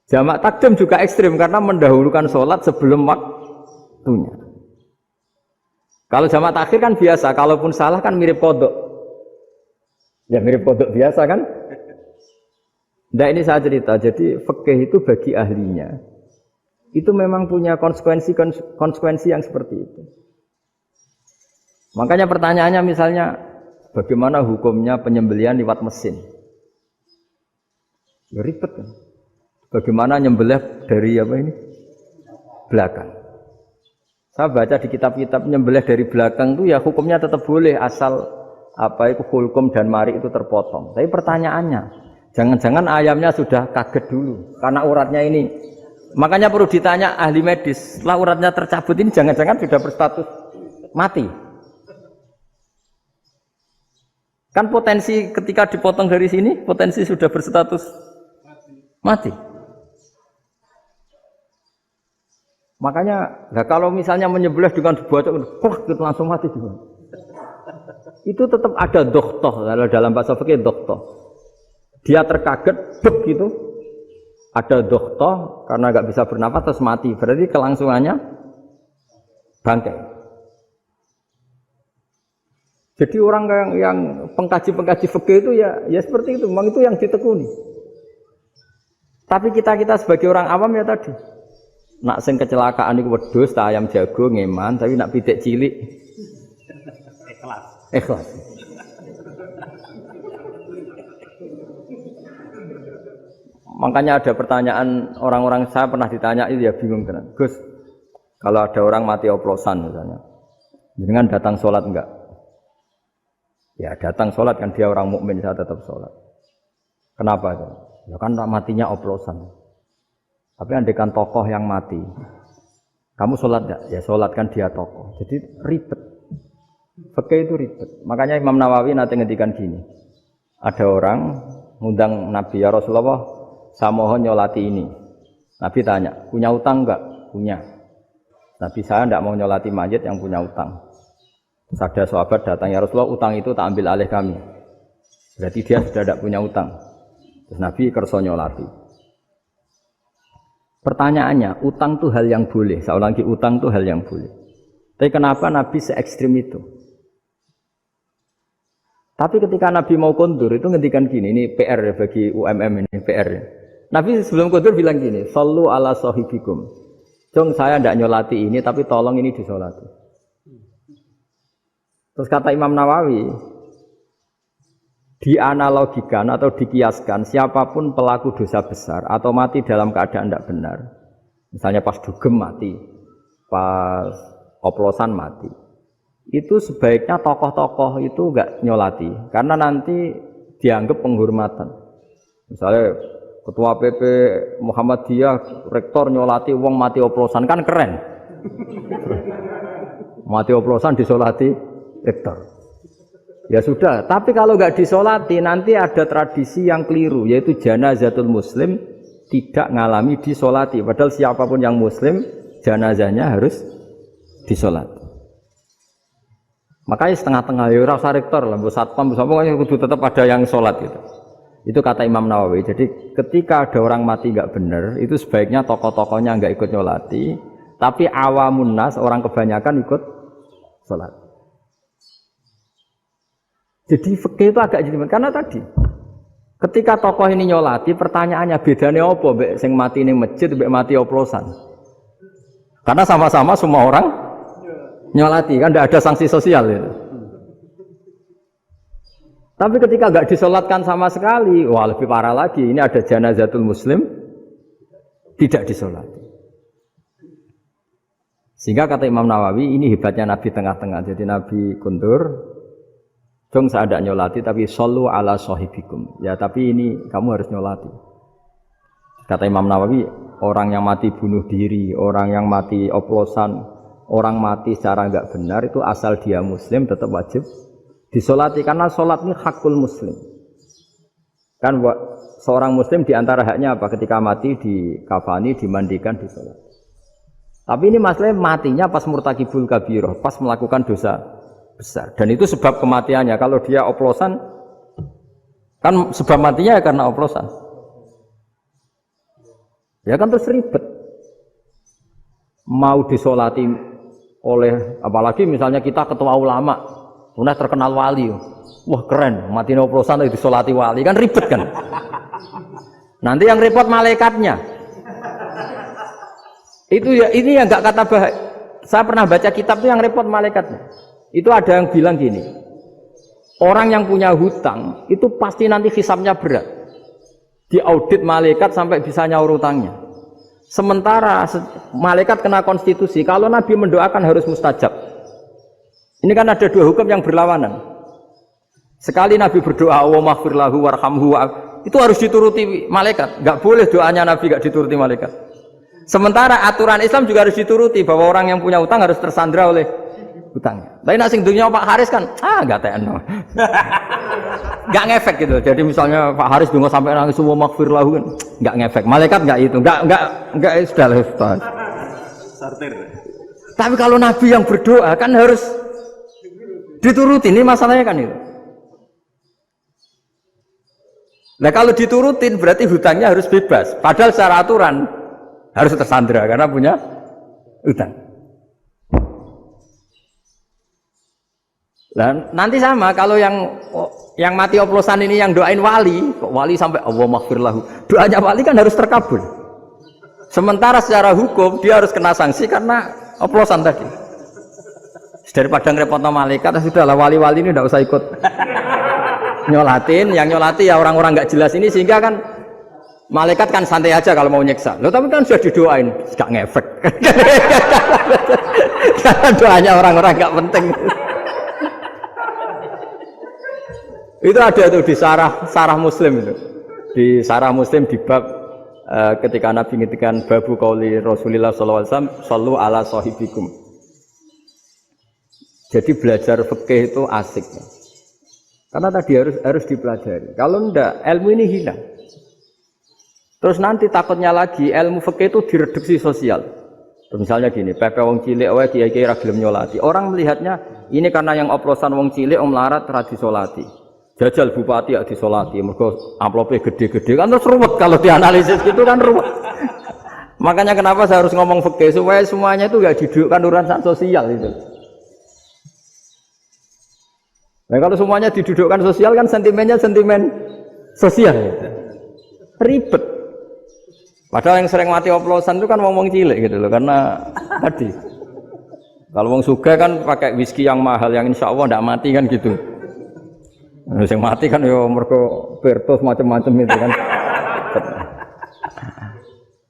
S1: Jamak takdim juga ekstrim karena mendahulukan sholat sebelum waktunya. Kalau jamak takhir kan biasa, kalaupun salah kan mirip kodok. Ya mirip kodok biasa kan. Nah ini saya cerita, jadi fikih itu bagi ahlinya itu memang punya konsekuensi yang seperti itu. Makanya pertanyaannya misalnya bagaimana hukumnya penyembelihan lewat mesin? Ya ribet kan. Bagaimana nyembelih dari apa ini? Belakang. Saya baca di kitab-kitab nyembelih dari belakang itu ya hukumnya tetap boleh asal apa itu hulkum dan mari itu terpotong. Tapi pertanyaannya, jangan-jangan ayamnya sudah kaget dulu karena uratnya ini. Makanya perlu ditanya ahli medis, setelah uratnya tercabut ini jangan-jangan sudah berstatus mati. Kan potensi ketika dipotong dari sini, potensi sudah berstatus mati. Makanya, nah kalau misalnya menyembelih dengan dibacok, gitu langsung mati juga. itu tetap ada dokhtoh. Kalau dalam bahasa fikih dokhtoh. Dia terkaget, begitu. Ada dokhtoh karena nggak bisa bernafas terus mati. Berarti kelangsungannya bangkai. Jadi orang yang pengkaji fikih itu ya seperti itu. Memang itu yang ditekuni. Tapi kita sebagai orang awam ya tadi. Nak sing kecelakaan iku wedhus ta ayam jago ngeman, tapi nak pitik cilik ikhlas. Makanya ada pertanyaan orang-orang, saya pernah ditanya itu ya bingung tenan. Gus, kalau ada orang mati oplosan misalnya, jenengan datang sholat enggak? Ya datang sholat kan, dia orang mukmin, saya tetap sholat. Kenapa itu? Ya kan matinya oplosan. Tapi andaikan tokoh yang mati, kamu sholat enggak? Ya sholat kan dia tokoh. Jadi ribet. Fikih itu ribet. Makanya Imam Nawawi nanti ngendikan gini. Ada orang ngundang Nabi, ya Rasulullah, saya mohon nyolati ini. Nabi tanya, punya utang enggak? Punya. Nabi, saya enggak mau nyolati mayit yang punya utang. Terus ada sahabat datang, ya Rasulullah, utang itu tak ambil alih kami. Berarti dia sudah tidak punya utang. Terus Nabi kerso nyolati. Pertanyaannya, utang itu hal yang boleh. Saya ulangi, utang itu hal yang boleh. Tapi kenapa Nabi se-ekstrim itu? Tapi ketika Nabi mau kondur itu ngendikan gini, ini PR ya bagi UMM ini, PR ya. Nabi sebelum kondur bilang gini, sallu ala sahibikum. Jong saya tidak nyolati ini, tapi tolong ini disolati. Terus kata Imam Nawawi, dianalogikan atau dikiaskan siapapun pelaku dosa besar atau mati dalam keadaan tidak benar, misalnya pas dugem mati, pas oplosan mati, itu sebaiknya tokoh-tokoh itu enggak nyolati karena nanti dianggap penghormatan. Misalnya ketua PP Muhammadiyah rektor nyolati wong mati oplosan kan keren. Mati oplosan disolati rektor. Ya sudah, tapi kalau nggak disolati nanti ada tradisi yang keliru, yaitu janazatul muslim tidak ngalami disolati. Padahal siapapun yang muslim, janazahnya harus disolati. Makanya setengah-tengah, ya rasa rektor lah, satpam, pokoknya kudu tetap ada yang sholat gitu. Itu kata Imam Nawawi. Jadi ketika ada orang mati nggak benar, itu sebaiknya tokoh-tokohnya nggak ikut nyolati, tapi awamun nas, orang kebanyakan ikut sholat. Jadi fikih itu agak jadi karena tadi ketika tokoh ini nyolati, pertanyaannya bedanya apa mbek sing mati ning masjid mbek mati oplosan? Karena sama-sama semua orang nyolati, kan tidak ada sanksi sosial itu. Tapi ketika enggak disolatkan sama sekali, wah lebih parah lagi. Ini ada janazatul muslim tidak disolati. Sehingga kata Imam Nawawi, ini hebatnya Nabi tengah-tengah. Jadi Nabi kundur, dong saya tidak nyolati, tapi sallu ala sahibikum. Ya tapi ini kamu harus nyolati. Kata Imam Nawawi, orang yang mati bunuh diri, orang yang mati oplosan, orang mati secara enggak benar itu asal dia muslim tetap wajib disolati karena sholat ini hakul muslim. Kan seorang muslim diantara haknya apa? Ketika mati dikafani, dimandikan, disolat. Tapi ini masalahnya matinya pas murtakibul kabiroh, pas melakukan dosa besar. Dan itu sebab kematiannya. Kalau dia oplosan, kan sebab matinya ya karena oplosan. Ya kan terus ribet. Mau disolati oleh, apalagi misalnya kita ketua ulama, udah terkenal wali, wah keren, mati oplosan tapi disolati wali, kan ribet kan. Nanti yang repot malaikatnya. Itu ya, ini yang nggak kata bahaya. Saya pernah baca kitab itu yang repot malaikatnya. Itu ada yang bilang gini, orang yang punya hutang itu pasti nanti hisabnya berat, diaudit malaikat sampai bisa nyaur hutangnya. Sementara malaikat kena konstitusi, kalau Nabi mendoakan harus mustajab. Ini kan ada dua hukum yang berlawanan. Sekali Nabi berdoa, wa maghfir lahu warhamhu, itu harus dituruti malaikat. Nggak boleh doanya Nabi nggak dituruti malaikat. Sementara aturan Islam juga harus dituruti, bahwa orang yang punya hutang harus tersandra oleh hutangnya. Tapi nak sing dunia Pak Haris kan, nggak TNO. Nggak ngefek gitu. Jadi misalnya Pak Haris dungo sampai nangis wa maghfir lahu kan, nggak ngefek. Malaikat nggak itu, nggak sudah lah Ustaz. Tapi kalau Nabi yang berdoa kan harus Dituruti, ini masalahnya kan itu. Nah kalau diturutin berarti hutangnya harus bebas. Padahal secara aturan harus tersandra karena punya hutang. Nah, nanti sama kalau yang mati oplosan ini yang doain wali, kok wali sampai Allah maghfir lahu. Doanya wali kan harus terkabul. Sementara secara hukum dia harus kena sanksi karena oplosan tadi. Daripada ngerepotno malaikat, sudahlah wali-wali ini tidak usah ikut nyolatin, yang nyolati ya orang-orang nggak jelas ini sehingga kan malaikat kan santai aja kalau mau nyeksa. Loh tapi kan sudah didoain, nggak ngefek. Karena doanya orang-orang nggak penting. Itu ada tuh di sarah Muslim itu. Di sarah Muslim di bab ketika Nabi ngintikan babu qauli Rasulullah sallallahu alaihi wasallam sallu ala sahibikum. Jadi belajar fikih itu asik. Karena tadi harus dipelajari. Kalau enggak, ilmu ini hilang. Terus nanti takutnya lagi ilmu fikih itu direduksi sosial. Misalnya gini, pepe wong cilik wae kiai-kiai ra gelem nyolati. Orang melihatnya ini karena yang oplosan wong cilik om larat ra disolati. Jajal bupati ya disolati, mergo amplope gede-gede kan terus ruwet kalau dianalisis gitu kan ruwet. Makanya kenapa saya harus ngomong fikih supaya semuanya itu enggak didudukkan urusan sosial itu. Nah kalau semuanya didudukkan sosial kan sentimennya sentimen sosial, ribet. Padahal yang sering mati oplosan itu kan ngomong cilik gitu loh, karena tadi kalau wong sugih kan pakai whisky yang mahal yang insya Allah tidak mati kan gitu. Nah, yang mati kan yo mergo Bertos macam-macam itu kan.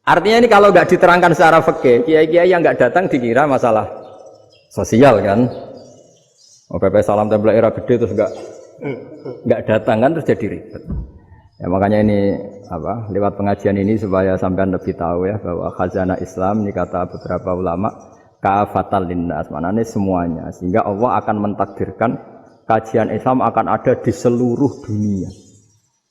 S1: Artinya ini kalau nggak diterangkan secara fikih, kiai-kiai yang nggak datang dikira masalah sosial kan. PP salam tempel era gede terus enggak datang kan terus jadi ribet. Ya makanya ini lewat pengajian ini supaya sampean lebih tahu ya bahwa khazanah Islam ini kata beberapa ulama kafatal linnas, maknanya semuanya, sehingga Allah akan mentakdirkan kajian Islam akan ada di seluruh dunia.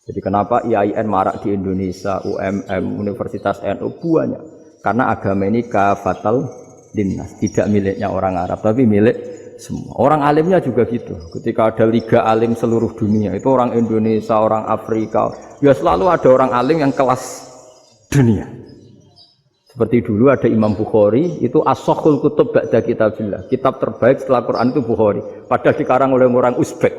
S1: Jadi kenapa IAIN marak di Indonesia, UMM, Universitas NU banyak? Karena agama ini kafatal linnas, tidak miliknya orang Arab tapi milik semua. Orang alimnya juga gitu. Ketika ada liga alim seluruh dunia, itu orang Indonesia, orang Afrika, ya selalu ada orang alim yang kelas dunia. Seperti dulu ada Imam Bukhari, itu as-sakhul kutub ba'da kitabillah. Kitab terbaik setelah Quran itu Bukhari. Padahal dikarang oleh orang Uzbek.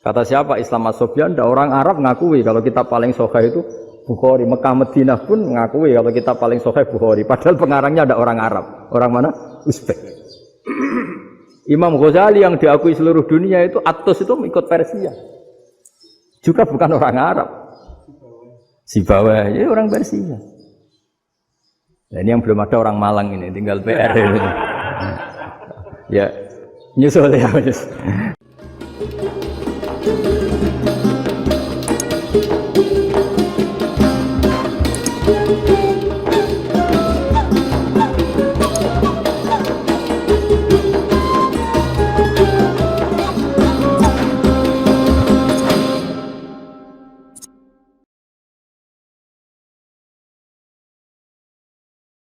S1: Kata siapa? Islam As-Sobyan, ada orang Arab ngakui kalau kitab paling sahih itu Bukhari. Mekah Madinah pun ngakui kalau kitab paling sahih Bukhari. Padahal pengarangnya ada orang Arab. Orang mana? Uzbek. Imam Ghazali yang diakui seluruh dunia itu Atos itu ikut Persia, juga bukan orang Arab, Sibawah ya orang Persia. Nah, ini yang belum ada orang Malang ini, tinggal PR ini. Ya nyusul ya.